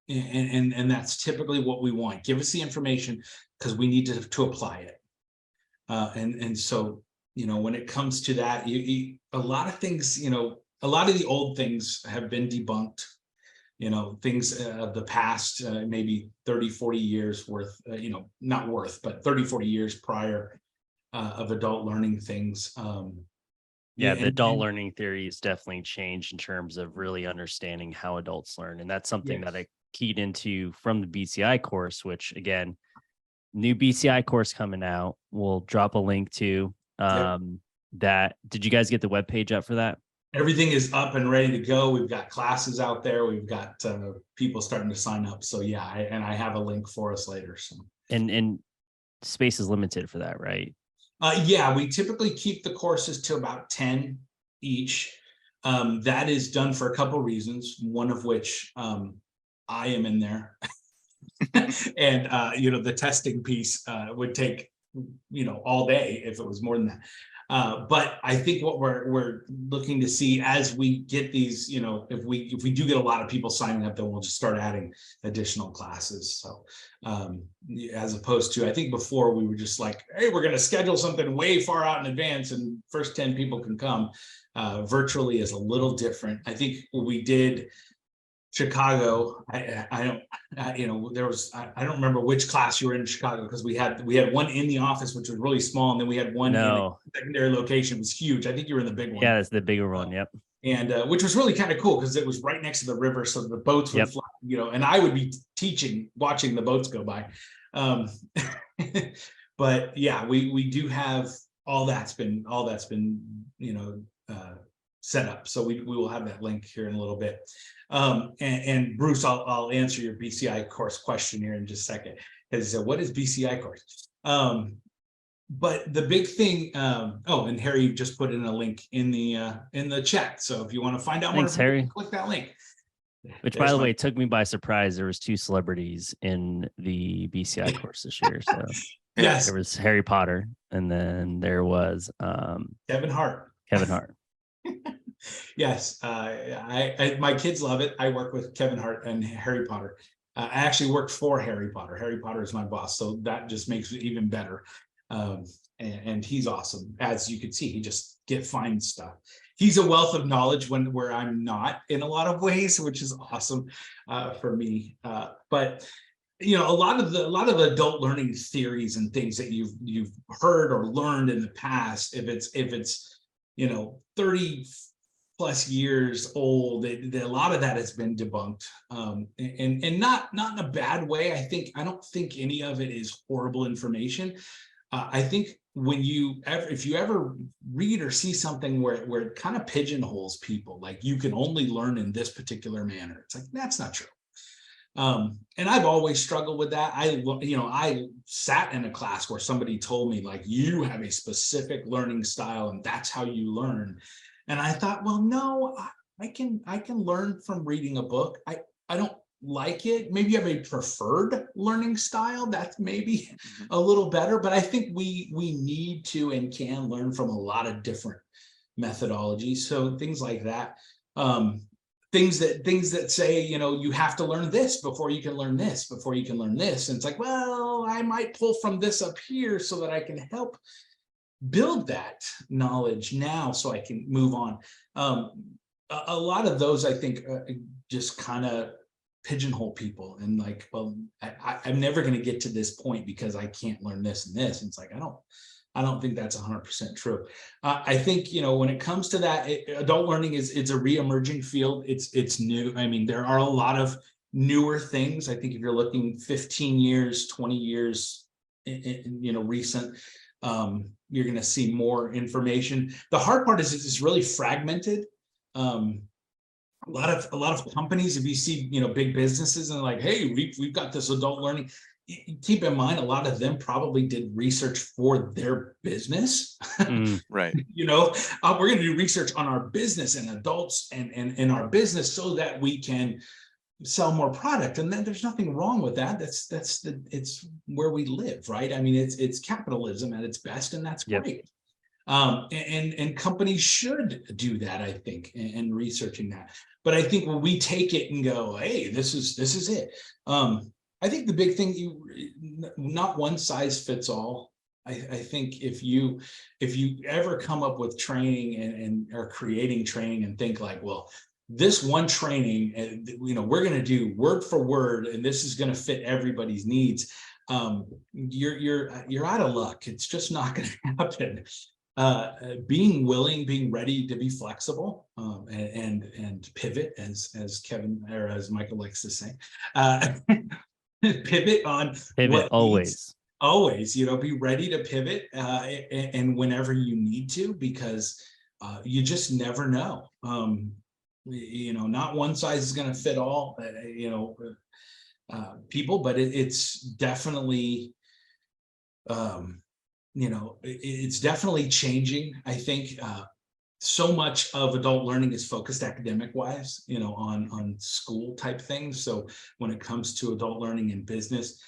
and that's typically what we want. Give us the information because we need to apply it. And so when it comes to that, a lot of things, a lot of the old things have been debunked. Things of the past, maybe 30, 40 years worth, not worth, but 30, 40 years prior of adult learning things. The adult learning theory has definitely changed in terms of really understanding how adults learn. And that's something that I keyed into from the BCI course, which, again, new BCI course coming out. We'll drop a link to that. Did you guys get the webpage up for that? Everything is up and ready to go. We've got classes out there. We've got people starting to sign up. So yeah, I have a link for us later. So and space is limited for that, right? Yeah, we typically keep the courses to about 10 each. That is done for a couple of reasons. One of which I am in there, and the testing piece would take all day if it was more than that. But I think what we're looking to see as we get these, if we do get a lot of people signing up, then we'll just start adding additional classes. So as opposed to, I think before we were just like, hey, we're going to schedule something way far out in advance and first 10 people can come. Virtually is a little different. I think what we did Chicago, I don't remember which class you were in Chicago, because we had one in the office, which was really small, and then we had one in a secondary location. It was huge. I think you were in the big one. Yeah, that's the bigger one. Yep. And which was really kind of cool because it was right next to the river, so the boats would fly, and I would be watching the boats go by. But yeah, we do have all that's been set up. So we will have that link here in a little bit. And Bruce, I'll answer your BCI course question here in just a second. Because what is BCI course? But the big thing, and Harry just put in a link in the chat. So if you want to find out Thanks, more, Harry. click that link. Which, by the way, took me by surprise. There was 2 celebrities in the BCI course this year. So yes, there was Harry Potter, and then there was Kevin Hart. Kevin Hart. Yes, my kids love it. I work with Kevin Hart and Harry Potter. I actually work for Harry Potter. Harry Potter is my boss, so that just makes it even better. And he's awesome, as you can see. He just finds stuff. He's a wealth of knowledge where I'm not in a lot of ways, which is awesome for me. But a lot of the adult learning theories and things that you've heard or learned in the past, if it's 30 plus years old, a lot of that has been debunked, and not in a bad way. I don't think any of it is horrible information. I think if you ever read or see something where it kind of pigeonholes people, like you can only learn in this particular manner, it's like, that's not true. And I've always struggled with that. I sat in a class where somebody told me, like, you have a specific learning style and that's how you learn. And I thought, well, no, I can learn from reading a book. I don't like it. Maybe you have a preferred learning style that's maybe a little better, but I think we need to and can learn from a lot of different methodologies. So things like that, things that say, you have to learn this before you can learn this, before you can learn this. And it's like, well, I might pull from this up here so that I can help build that knowledge now so I can move on. A lot of those, I think, just kind of pigeonhole people and like, well, I'm never going to get to this point because I can't learn this and this. And it's like, I don't think that's 100% true. I think, when it comes to that, adult learning it's a re-emerging field. It's new. I mean, there are a lot of newer things. I think if you're looking 15 years, 20 years, recent, you're going to see more information. The hard part is it's really fragmented. A lot of companies, if you see, big businesses and like, hey, we've got this adult learning. Keep in mind, a lot of them probably did research for their business. Right. We're going to do research on our business and adults and in our business so that we can sell more product. And then there's nothing wrong with that. It's where we live, right? I mean, it's capitalism at its best, and that's great. And companies should do that, I think, and researching that. But I think when we take it and go, hey, this is it. I think the big thing, not one size fits all. I think if you ever come up with training and are creating training and think like, well, this one training, we're going to do word for word, and this is going to fit everybody's needs. You're out of luck. It's just not going to happen. Being willing, being ready to be flexible, and pivot, as Kevin or as Michael likes to say, pivot what always. Always, be ready to pivot, and whenever you need to, because you just never know. Not one size is going to fit all, people, but it's definitely, it's definitely changing. I think so much of adult learning is focused academic wise, on school type things. So when it comes to adult learning in business,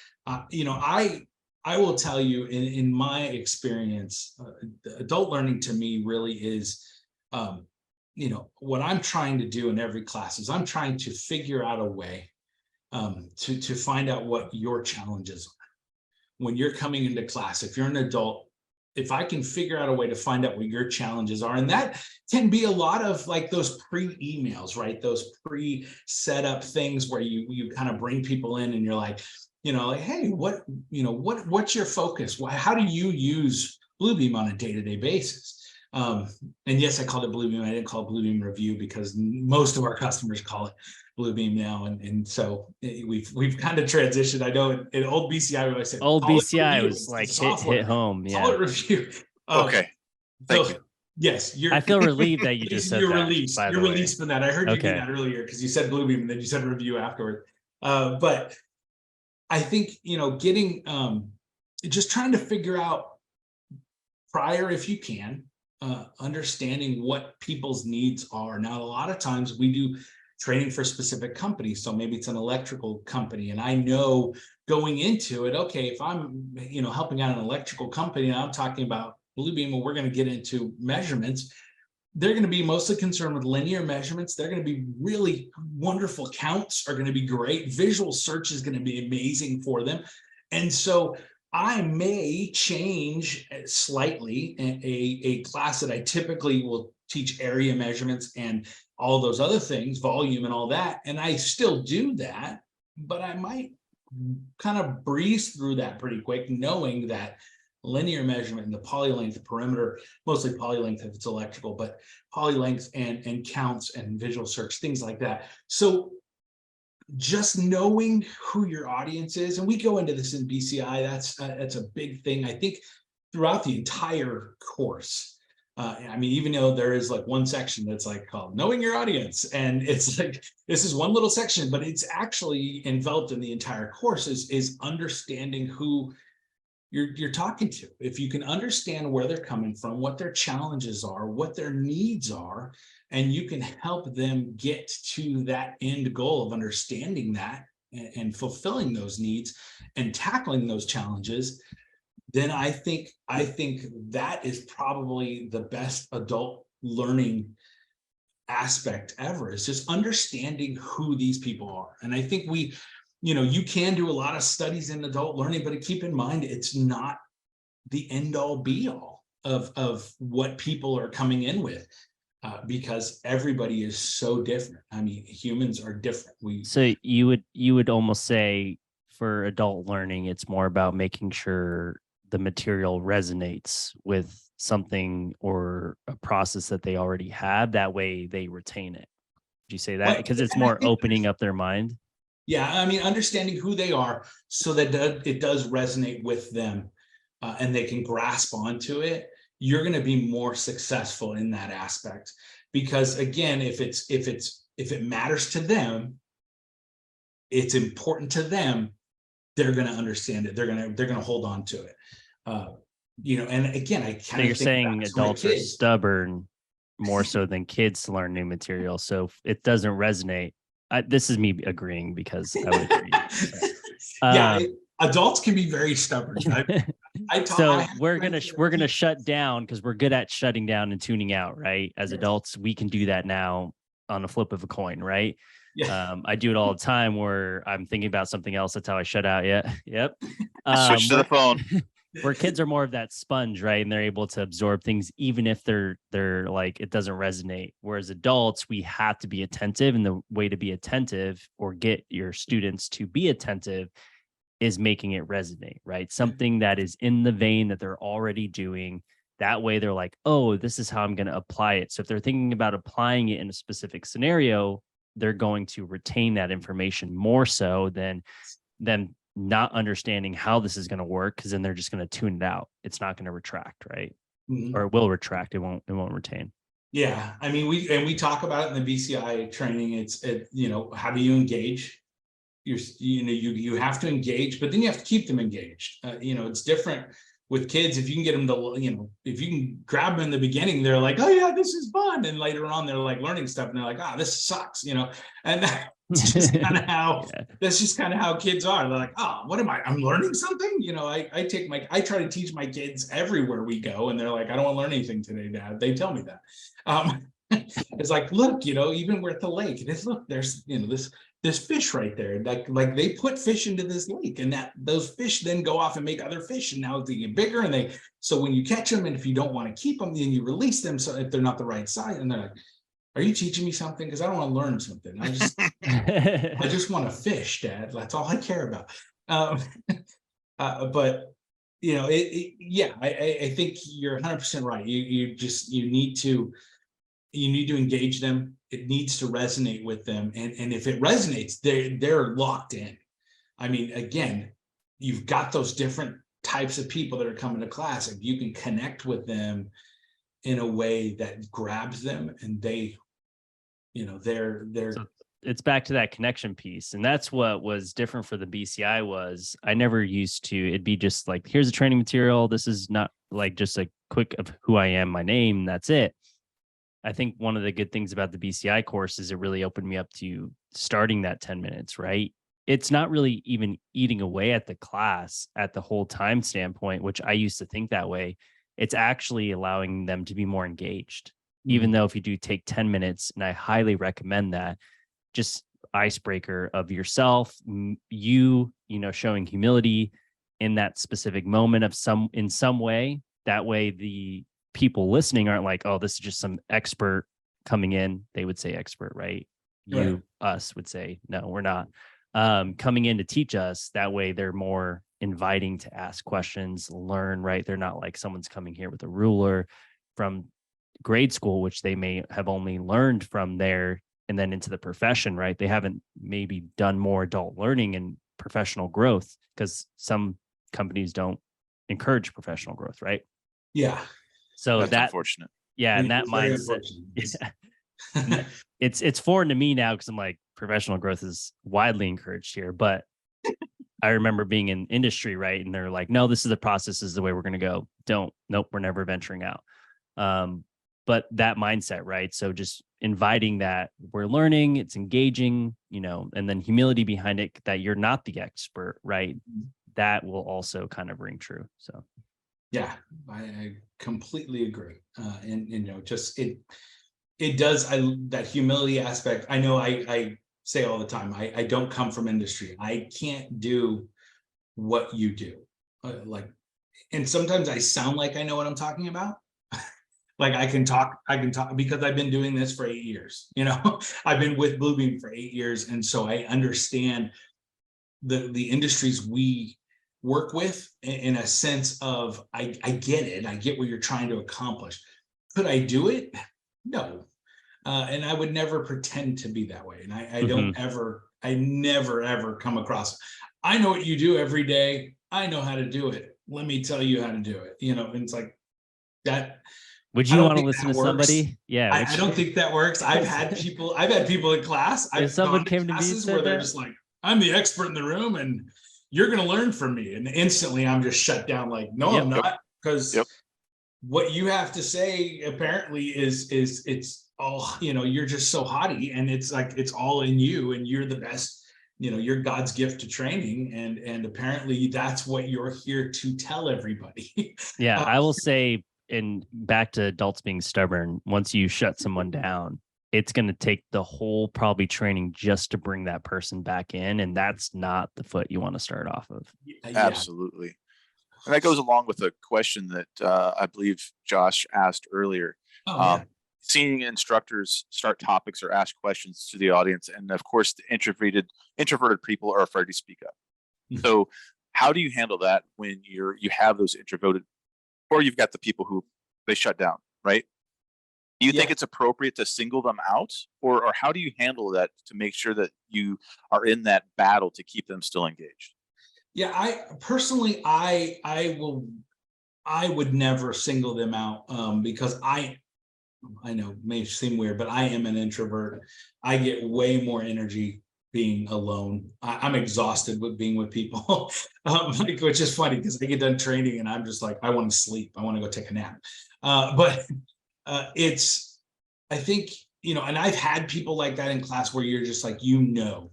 I will tell you in my experience, adult learning to me really is, what I'm trying to do in every class is I'm trying to figure out a way to find out what your challenges are. When you're coming into class, if you're an adult, if I can figure out a way to find out what your challenges are, and that can be a lot of like those pre-emails, right? Those pre-set up things where you kind of bring people in and you're like, hey, what's your focus? How do you use Bluebeam on a day-to-day basis? And yes, I called it Bluebeam. I didn't call it Bluebeam Review because most of our customers call it Bluebeam now, and so we've kind of transitioned. I know in old BCI, when I said old BCI was like hit home. Yeah. Call it review. Okay. Thank you. Yes, I feel relieved that you just said you're that. Released. By the you're way. released from that. I heard you do that earlier because you said Bluebeam and then you said review afterward. But I think, getting, just trying to figure out prior, if you can, understanding what people's needs are. Now, a lot of times we do training for specific companies. So maybe it's an electrical company, and I know going into it, okay, if I'm, helping out an electrical company and I'm talking about Bluebeam and we're going to get into measurements, they're going to be mostly concerned with linear measurements. They're going to be really wonderful. Counts are going to be great. Visual search is going to be amazing for them. And so I may change slightly a class that I typically will teach area measurements and all those other things, volume and all that. And I still do that, but I might kind of breeze through that pretty quick, knowing that linear measurement and the poly length, the perimeter, mostly poly length if it's electrical, but poly length and counts and visual search, things like that. So just knowing who your audience is, and we go into this in BCI, that's a big thing, I think, throughout the entire course. I mean, even though there is like one section that's like called knowing your audience, and it's like, this is one little section, but it's actually enveloped in the entire course is understanding who you're talking to. If you can understand where they're coming from, what their challenges are, what their needs are, and you can help them get to that end goal of understanding that and fulfilling those needs and tackling those challenges, then I think that is probably the best adult learning aspect ever, is just understanding who these people are. And I think you can do a lot of studies in adult learning, but keep in mind, it's not the end all be all of what people are coming in with, because everybody is so different. I mean, humans are different. So you would almost say for adult learning, it's more about making sure the material resonates with something or a process that they already have. That way they retain it. Would you say that? Because it's more opening up their mind. Yeah, I mean, understanding who they are so that it does resonate with them, and they can grasp onto it, you're going to be more successful in that aspect. Because again, if it matters to them, it's important to them, they're going to understand it. They're going to hold on to it. And again, I kind of think you're saying adults are stubborn more so than kids to learn new material. So if it doesn't resonate, this is me agreeing because I would agree. Yeah, adults can be very stubborn. So we're gonna shut down because we're good at shutting down and tuning out, right? As adults, we can do that now on a flip of a coin, right? Yeah. I do it all the time where I'm thinking about something else. That's how I shut out. Yeah. Yep. Switch to the phone. Where kids are more of that sponge, right? And they're able to absorb things, even if they're like, it doesn't resonate. Whereas adults, we have to be attentive. And the way to be attentive or get your students to be attentive is making it resonate, right? Something that is in the vein that they're already doing. That way they're like, oh, this is how I'm going to apply it. So if they're thinking about applying it in a specific scenario, they're going to retain that information more so than them not understanding how this is going to work, because then they're just going to tune it out. It's not going to retract, right? Mm-hmm. Or it will retract. It won't retain. Yeah. I mean, we talk about it in the BCI training. How do you engage? You have to engage, but then you have to keep them engaged. It's different with kids. If you can get them to, if you can grab them in the beginning, they're like, oh yeah, this is fun. And later on, they're like learning stuff and they're like, this sucks, and that's just kind of how, that's just kind of how kids are. They're like, oh, what am I'm learning something? I try to teach my kids everywhere we go. And they're like, I don't want to learn anything today, Dad. They tell me that. It's like, look, even we're at the lake, there's this fish right there, like they put fish into this lake, and those fish then go off and make other fish, and now they get bigger, and so when you catch them, and if you don't want to keep them, then you release them. So if they're not the right size, and they're like, are you teaching me something? Because I don't want to learn something. I just want to fish, Dad. That's all I care about. But I think you're 100% right. You need to engage them. It needs to resonate with them. And if it resonates, they're locked in. I mean, again, you've got those different types of people that are coming to class, and you can connect with them in a way that grabs them, and they're it's back to that connection piece. And that's what was different for the BCI was I never used to, it'd be just like, here's a training material. This is not like just a quick of who I am, my name, that's it. I think one of the good things about the BCI course is it really opened me up to starting that 10 minutes, right? It's not really even eating away at the class at the whole time standpoint, which I used to think that way. It's actually allowing them to be more engaged, even though if you do take 10 minutes, and I highly recommend that, just icebreaker of yourself, you know, showing humility in that specific moment of in some way. That way the people listening aren't like, oh, this is just some expert coming in. They would say expert, right? You, us would say, no, we're not coming in to teach us. That way they're more inviting to ask questions, learn, right? They're not like someone's coming here with a ruler from grade school, which they may have only learned from there and then into the profession, right? They haven't maybe done more adult learning and professional growth because some companies don't encourage professional growth, right? Yeah. So that's unfortunate. Yeah, and that mindset, it's foreign to me now because I'm like, professional growth is widely encouraged here. But I remember being in industry, right? And they're like, no, this is the process, this is the way we're going to go. Nope, we're never venturing out. But that mindset, right? So just inviting that we're learning, it's engaging, you know, and then humility behind it, that you're not the expert, right? That will also kind of ring true. So yeah, I completely agree. And you know, just it does, that humility aspect. I know I say all the time, I don't come from industry. I can't do what you do. And sometimes I sound like I know what I'm talking about. Like I can talk because I've been doing this for 8 years. You know, I've been with Bluebeam for 8 years. And so I understand the industries we work with in a sense of, I get it. I get what you're trying to accomplish. Could I do it? No. And I would never pretend to be that way. And I don't ever, I never, ever come across, I know what you do every day. I know how to do it. Let me tell you how to do it. You know, and it's like that. Would you want to listen to somebody? Yeah. I don't think that works. I've had people in class. If someone came to me and said where they're that, just like, I'm the expert in the room and you're going to learn from me. And instantly I'm just shut down. Like, no, I'm not. Because what you have to say apparently is it's all, you know, you're just so haughty and it's like, it's all in you and you're the best, you know, you're God's gift to training. And apparently that's what you're here to tell everybody. Yeah, I will say, and back to adults being stubborn, once you shut someone down, it's going to take the whole probably training just to bring that person back in. And that's not the foot you want to start off of. Absolutely. And that goes along with a question that I believe Josh asked earlier. Seeing instructors start topics or ask questions to the audience. And of course, the introverted people are afraid to speak up. So how do you handle that when you have those introverted, or you've got the people who they shut down, right? Do you think it's appropriate to single them out, or how do you handle that to make sure that you are in that battle to keep them still engaged? Yeah, I personally, I would never single them out because I know it may seem weird, but I am an introvert. I get way more energy being alone. I'm exhausted with being with people, which is funny because I get done training and I'm just like, I want to sleep. I want to go take a nap. But I think, you know, and I've had people like that in class where you're just like, you know,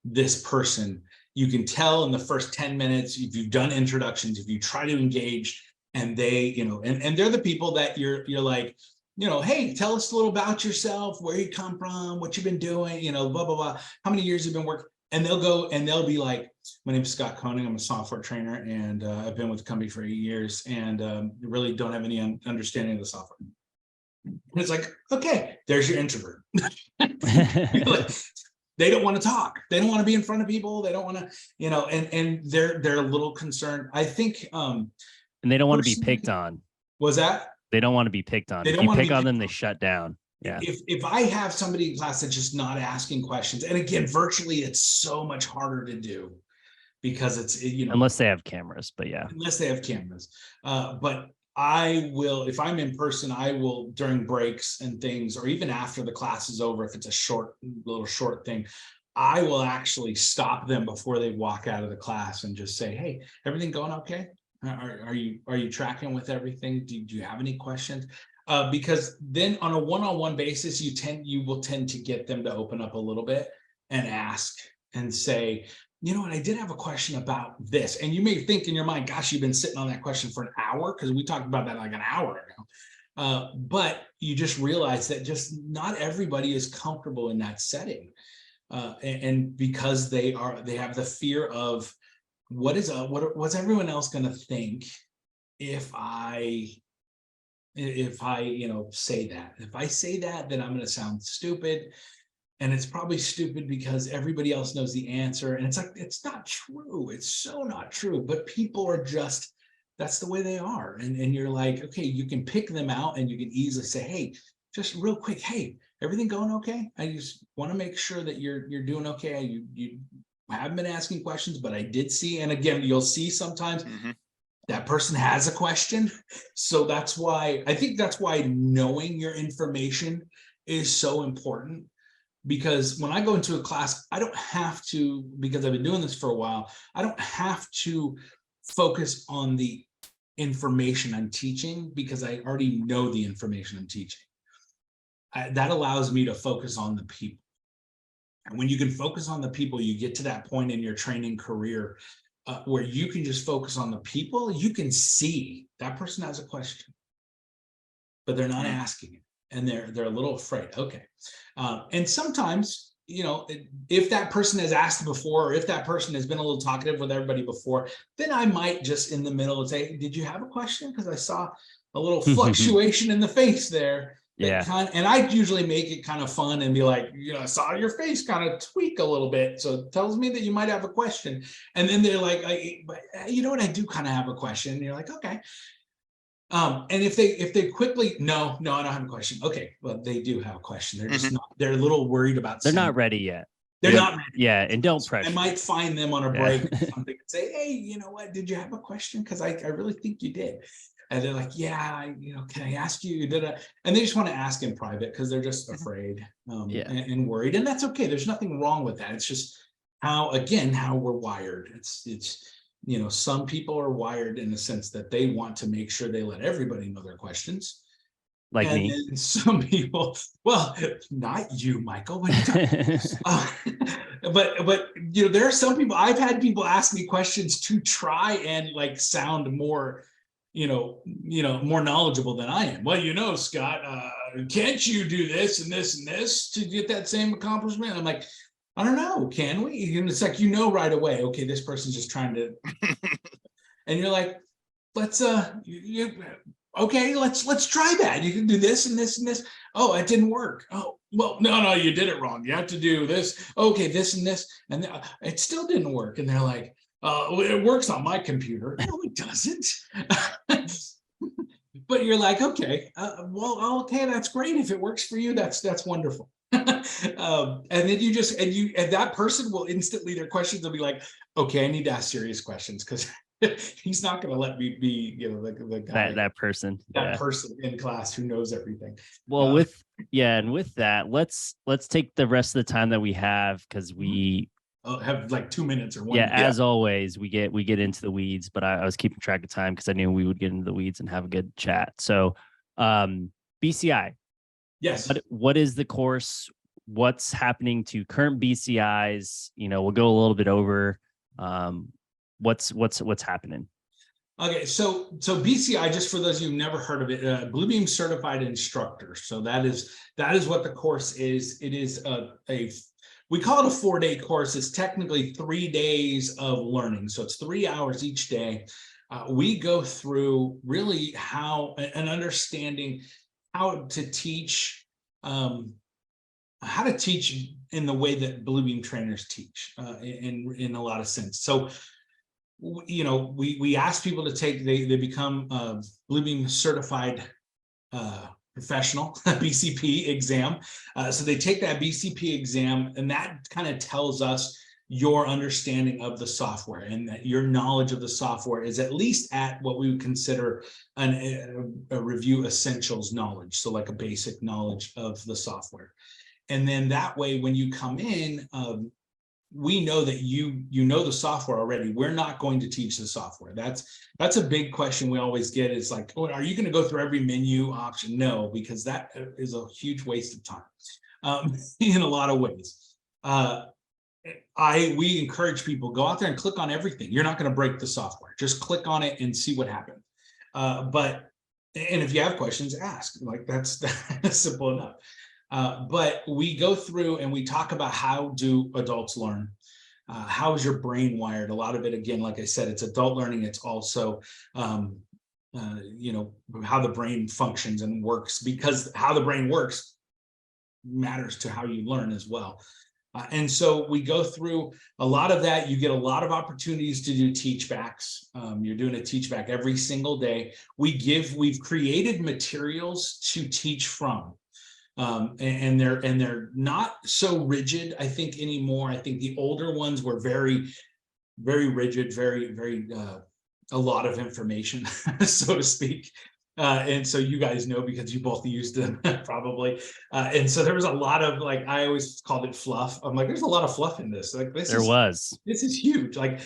this person, you can tell in the first 10 minutes, if you've done introductions, if you try to engage and they, you know, and they're the people that you're like, you know, hey, tell us a little about yourself, where you come from, what you've been doing, you know, blah, blah, blah, how many years you've been working. And they'll go and they'll be like, my name is Scott Koenig. I'm a software trainer and I've been with the company for 8 years and really don't have any understanding of the software. And it's like, okay, there's your introvert. They don't want to talk. They don't want to be in front of people. They don't want to, you know, and they're a little concerned. I think. And they don't want to be picked on. Was that? They don't want to be picked on. If you pick on them, they shut down. Yeah. If I have somebody in class that's just not asking questions, and again, virtually, it's so much harder to do because it's, you know, unless they have cameras, but yeah. Unless they have cameras. But I will, if I'm in person, I will during breaks and things, or even after the class is over, if it's a little short thing, I will actually stop them before they walk out of the class and just say, hey, everything going okay? Are you tracking with everything? Do you have any questions? Because then on a one-on-one basis, you will tend to get them to open up a little bit and ask and say, you know what, I did have a question about this. And you may think in your mind, gosh, you've been sitting on that question for an hour, because we talked about that like an hour ago. But you just realize that just not everybody is comfortable in that setting. And because they have the fear of what's everyone else going to think if I say that. If I say that, then I'm going to sound stupid. And it's probably stupid because everybody else knows the answer. And it's like, it's not true. It's so not true. But people are just, that's the way they are. And you're like, okay, you can pick them out and you can easily say, hey, just real quick, hey, everything going okay? I just want to make sure that you're doing okay. You haven't been asking questions, but I did see, and again, you'll see sometimes that person has a question. So that's why, I think that's why knowing your information is so important. Because when I go into a class, I don't have to, because I've been doing this for a while, I don't have to focus on the information I'm teaching because I already know the information I'm teaching. That allows me to focus on the people. And when you can focus on the people, you get to that point in your training career where you can just focus on the people. You can see that person has a question, but they're not asking it. And they're a little afraid. Okay. And sometimes, if that person has asked before, or if that person has been a little talkative with everybody before, then I might just in the middle say, did you have a question? Because I saw a little fluctuation in the face there. Yeah. And I usually make it kind of fun and be like, I saw your face kind of tweak a little bit. So it tells me that you might have a question. And then they're like, but you know what? I do kind of have a question. And you're like, okay. And if they quickly, no, I don't have a question. Okay, well, they do have a question. They're just not, they're a little worried about They're not ready yet. They're not ready. Yeah, and don't pressure. I might find them on a break or something and say, hey, you know what, did you have a question? Because I really think you did. And they're like, yeah, can I ask you? And they just want to ask in private because they're just afraid and worried. And that's okay. There's nothing wrong with that. It's just how we're wired. It's some people are wired in the sense that they want to make sure they let everybody know their questions. Like and me. Then some people, well, not you, Michael, but there are some people, I've had people ask me questions to try and like sound more, more knowledgeable than I am. Well, Scott, can't you do this and this and this to get that same accomplishment? I'm like, I don't know, can we? And it's like, right away, okay, this person's just trying to, and you're like, let's okay, let's try that. You can do this and this and this. Oh, it didn't work. Oh, well, no, you did it wrong. You have to do this. Okay, this and this. And it still didn't work. And they're like, it works on my computer. No, it doesn't. But you're like, okay, okay, that's great. If it works for you, that's wonderful. And then and that person will instantly, their questions will be like, okay, I need to ask serious questions because he's not going to let me be, the guy, that person in class who knows everything. Well, with that, let's take the rest of the time that we have, because we have like 2 minutes or 1 minute. As always, we get into the weeds, but I was keeping track of time because I knew we would get into the weeds and have a good chat. So, BCI. Yes. What is the course? What's happening to current BCIs? We'll go a little bit over what's happening. Okay, so BCI, just for those of you who've never heard of it, Bluebeam certified instructor. So that is what the course is. It is we call it a 4-day course. It's technically 3 days of learning. So it's 3 hours each day. We go through really understanding how to teach in the way that Bluebeam trainers teach in a lot of sense. So, we ask people to take, they become Bluebeam certified professional BCP exam. So they take that BCP exam, and that kind of tells us your understanding of the software, and that your knowledge of the software is at least at what we would consider a review essentials knowledge. So like a basic knowledge of the software. And then that way, when you come in, we know that you know the software already. We're not going to teach the software. That's a big question we always get, is like, oh, are you going to go through every menu option? No, because that is a huge waste of time in a lot of ways. We encourage people, go out there and click on everything. You're not going to break the software. Just click on it and see what happens. And if you have questions, ask. Like that's simple enough. But we go through and we talk about, how do adults learn? How is your brain wired? A lot of it, again, like I said, it's adult learning. It's also, how the brain functions and works, because how the brain works matters to how you learn as well. And so we go through a lot of that. You get a lot of opportunities to do teach backs. You're doing a teach back every single day. We've created materials to teach from. And they're not so rigid, I think, anymore. I think the older ones were very, very rigid, very a lot of information, so to speak. And so you guys know, because you both used them probably. And so there was a lot of, like, I always called it fluff. I'm like, there's a lot of fluff in this. Like this is huge. Like,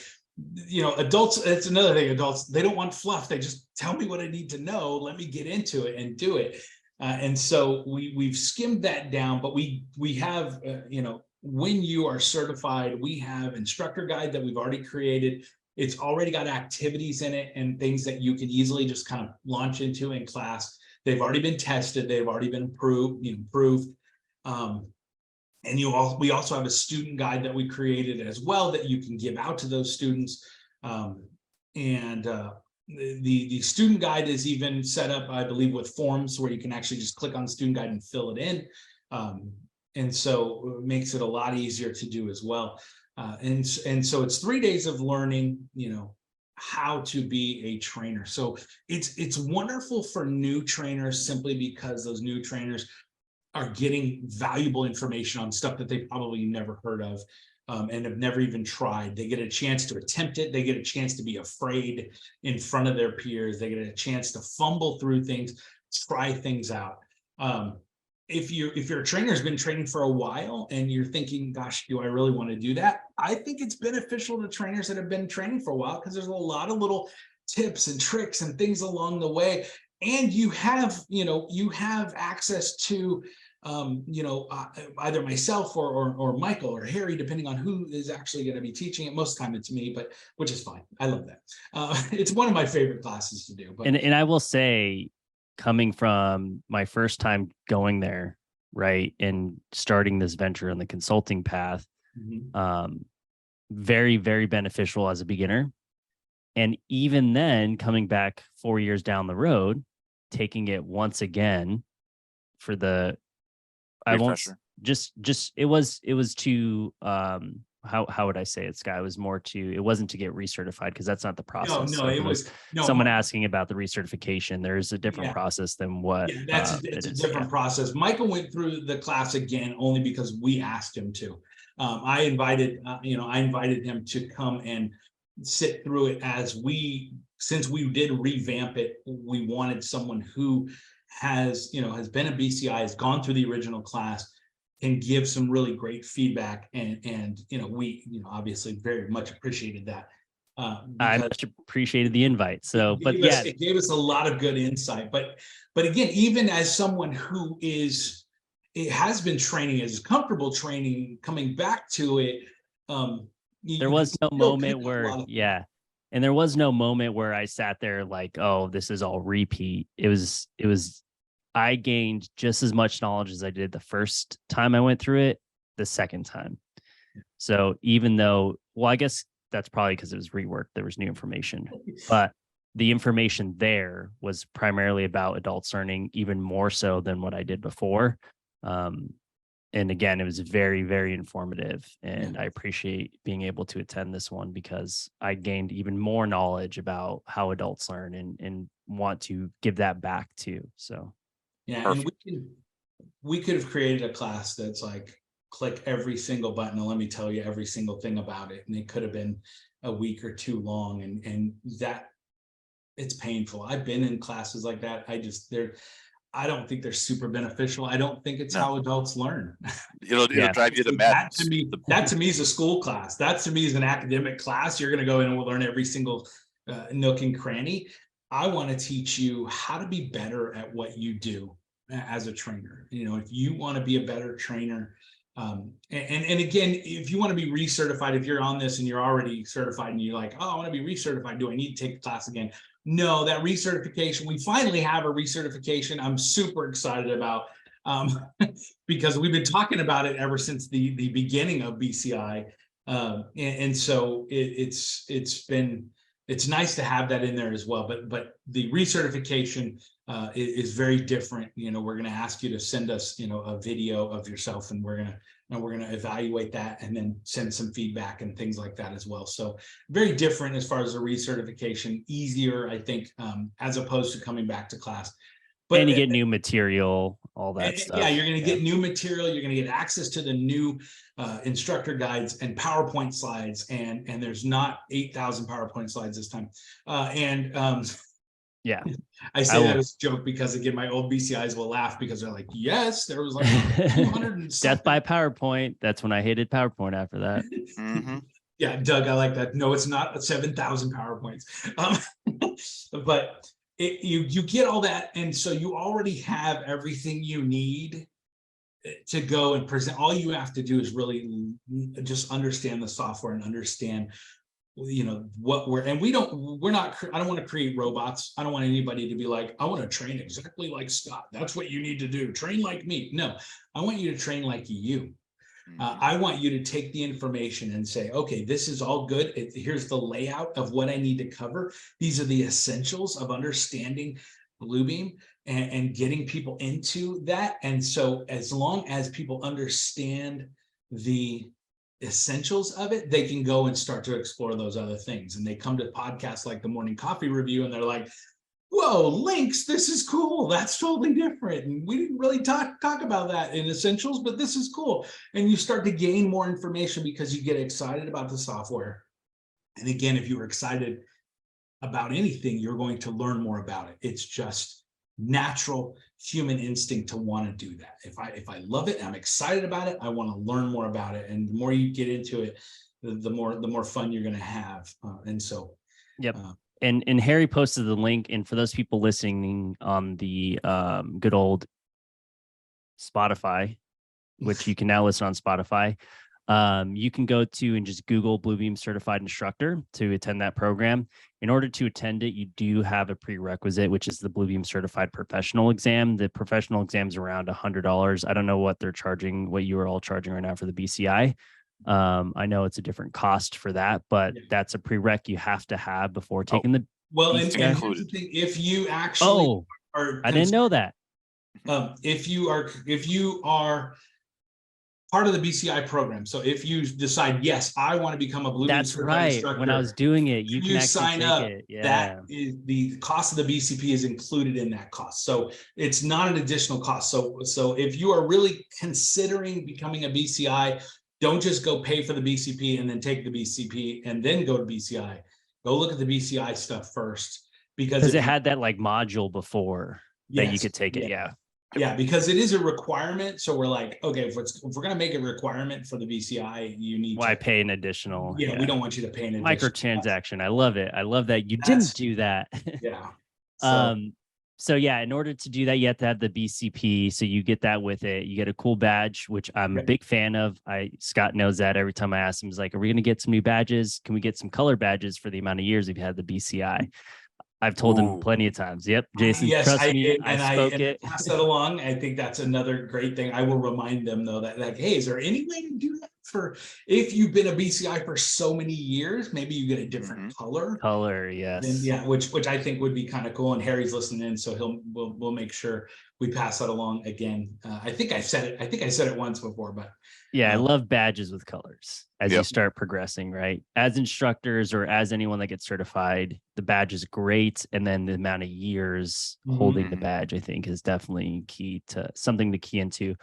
adults, it's another thing. Adults, they don't want fluff. They just tell me what I need to know. Let me get into it and do it. And so we've skimmed that down, but we have, when you are certified, we have instructor guide that we've already created. It's already got activities in it and things that you can easily just kind of launch into in class. They've already been tested. They've already been improved. And we also have a student guide that we created as well that you can give out to those students. The student guide is even set up, I believe, with forms where you can actually just click on the student guide and fill it in. And so it makes it a lot easier to do as well. And so it's 3 days of learning, how to be a trainer. So it's wonderful for new trainers, simply because those new trainers are getting valuable information on stuff that they probably never heard of. And have never even tried. They get a chance to attempt it. They get a chance to be afraid in front of their peers. They get a chance to fumble through things, try things out. If your trainer has been training for a while and you're thinking, gosh, do I really want to do that? I think it's beneficial to trainers that have been training for a while, because there's a lot of little tips and tricks and things along the way. And you have access to either myself or Michael or Harry, depending on who is actually going to be teaching it. Most of the time it's me, but which is fine. I love that. It's one of my favorite classes to do. But and I will say, coming from my first time going there, right, and starting this venture on the consulting path, very, very beneficial as a beginner. And even then, coming back 4 years down the road, taking it once again for the Refresher. it was to how would I say it, Sky? It was more to, it wasn't to get recertified, because that's not the process. No, it was someone asking about the recertification. There's a different process than what. Yeah, it's a different process. Michael went through the class again only because we asked him to. I invited him to come and sit through it, since we did revamp it. We wanted someone who has been a BCI, has gone through the original class, and give some really great feedback. And we obviously very much appreciated that. I much appreciated the invite. So, it gave us a lot of good insight. But again, even as someone who has been training, is comfortable training, coming back to it, there was no moment where, and there was no moment where I sat there like, oh, this is all repeat. It was, I gained just as much knowledge as I did the first time I went through it, the second time. So even though, well, I guess that's probably because it was reworked, there was new information, but the information there was primarily about adults learning, even more so than what I did before. And again, it was very, very informative, and I appreciate being able to attend this one, because I gained even more knowledge about how adults learn, and want to give that back too. So and we could have created a class that's like click every single button and let me tell you every single thing about it. And it could have been a week or two long, and that it's painful. I've been in classes like that. I don't think they're super beneficial. I don't think it's how adults learn. It'll drive you to That madness. to me is a school class. That to me is an academic class. You're going to go in and we'll learn every single nook and cranny. I want to teach you how to be better at what you do as a trainer. If you want to be a better trainer, and again, if you want to be recertified, if you're on this and you're already certified and you're like, oh, I want to be recertified, do I need to take the class again? No, that recertification, we finally have a recertification I'm super excited about, because we've been talking about it ever since the beginning of BCI. And so it's nice to have that in there as well. But the recertification is very different. We're going to ask you to send us, a video of yourself, and we're going to evaluate that and then send some feedback and things like that as well. So very different as far as the recertification, easier, I think, as opposed to coming back to class. And you get new material, all that stuff. Yeah, you're going to get new material. You're going to get access to the new instructor guides and PowerPoint slides. And there's not 8,000 PowerPoint slides this time. Yeah, I say that as a joke because, again, my old BCIs will laugh because they're like, yes, there was like 200 and death by PowerPoint. That's when I hated PowerPoint after that. Mm-hmm. Yeah, Doug, I like that. No, it's not 7,000 PowerPoints. But you get all that, and so you already have everything you need to go and present. All you have to do is really just understand the software and understand what we're not, I don't want to create robots. I don't want anybody to be like, I want to train exactly like Scott. That's what you need to do. Train like me. No, I want you to train like you. I want you to take the information and say, okay, this is all good. Here's the layout of what I need to cover. These are the essentials of understanding Bluebeam and getting people into that. And so as long as people understand the essentials of it, they can go and start to explore those other things. And they come to podcasts like the Morning Coffee Review and they're like, whoa, links, this is cool. That's totally different. And we didn't really talk about that in essentials, but this is cool. And you start to gain more information because you get excited about the software. And again, if you were excited about anything, you're going to learn more about it. It's just natural human instinct to want to do that. If I love it, I'm excited about it, I want to learn more about it. And the more you get into it, the more fun you're going to have. And so, yep. And Harry posted the link. And for those people listening on the good old Spotify, which you can now listen on Spotify, you can go to and just Google Bluebeam certified instructor to attend that program. In order to attend it, you do have a prerequisite, which is the Bluebeam certified professional exam. The professional exam is around $100. I don't know what they're charging, what you are all charging right now for the BCI. I know it's a different cost for that, but that's a prereq you have to have before taking the. Well, and included. If you actually I didn't know that. If you are part of the BCI program, so if you decide, yes, I want to become a Bluebeam certified instructor. When I was doing it, you can sign take up. It. Yeah. That is the cost of the BCP is included in that cost, so it's not an additional cost. So if you are really considering becoming a BCI, don't just go pay for the BCP and then take the BCP and then go to BCI. Go look at the BCI stuff first, because it had that like module before that you could take it. Yeah, because it is a requirement. So we're like, okay, if we're going to make a requirement for the BCI, you need to pay an additional. Yeah, we don't want you to pay an additional microtransaction. I love it. I love that you didn't do that. Yeah. So yeah, in order to do that, you have to have the BCP. So you get that with it. You get a cool badge, which I'm a big fan of. Scott knows that. Every time I ask him, he's like, are we going to get some new badges? Can we get some color badges for the amount of years we've had the BCI? I've told him plenty of times. Yep, Jason, trust me. I spoke it. Pass that along. I think that's another great thing. I will remind them though that, like, hey, is there any way to do that for if you've been a BCI for so many years? Maybe you get a different color. Yes. And yeah, which I think would be kind of cool. And Harry's listening in, so we'll make sure we pass that along again. I think I said it once before, but yeah, I love badges with colors as you start progressing, right? As instructors or as anyone that gets certified, the badge is great. And then the amount of years holding the badge, I think, is definitely key to something to key into.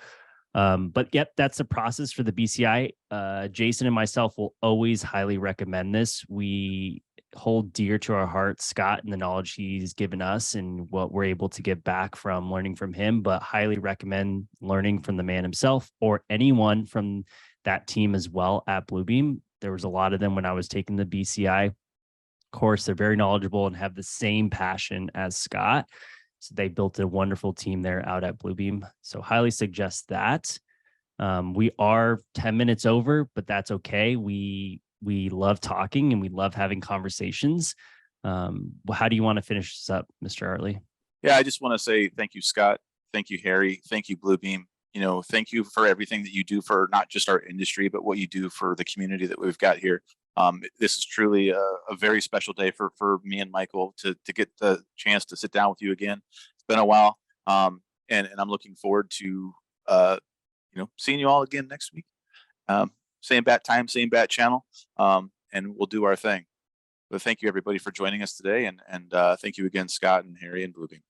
But yep, that's the process for the BCI. Jason and myself will always highly recommend this. We hold dear to our heart Scott and the knowledge he's given us and what we're able to give back from learning from him, but highly recommend learning from the man himself or anyone from that team as well at Bluebeam. There was a lot of them when I was taking the BCI course. They're very knowledgeable and have the same passion as Scott. So they built a wonderful team there out at Bluebeam. So highly suggest that. We are 10 minutes over, but that's okay. We love talking and we love having conversations. How do you want to finish this up, Mr. Hartley? Yeah, I just want to say thank you, Scott. Thank you, Harry. Thank you, Bluebeam. You know, thank you for everything that you do for not just our industry, but what you do for the community that we've got here. This is truly a very special day for me and Michael to get the chance to sit down with you again. It's been a while, and I'm looking forward to seeing you all again next week. Same bat time, same bat channel, and we'll do our thing. But thank you everybody for joining us today, and thank you again, Scott and Harry and Bluebeam.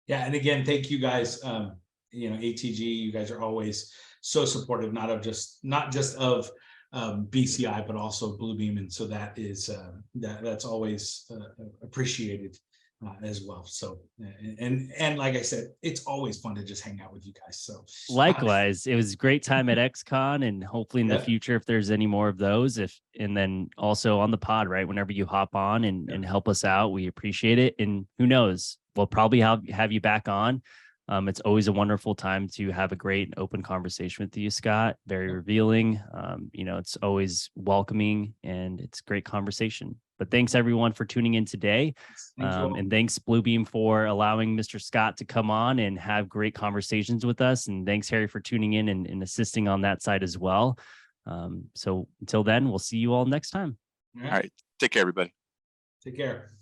Yeah, and again, thank you guys. ATG, you guys are always so supportive, not just of BCI, but also Bluebeam, and so that's always appreciated as well. So and like I said, it's always fun to just hang out with you guys. So likewise, it was a great time at XCon, and hopefully in the future, if there's any more of those, and then also on the pod, right? Whenever you hop on and help us out, we appreciate it. And who knows, we'll probably have you back on. It's always a wonderful time to have a great open conversation with you, Scott. Very revealing. It's always welcoming and it's great conversation. But thanks everyone for tuning in today. And thanks Bluebeam for allowing Mr. Scott to come on and have great conversations with us. And thanks Harry for tuning in and assisting on that side as well. So until then, we'll see you all next time. All right. Take care, everybody. Take care.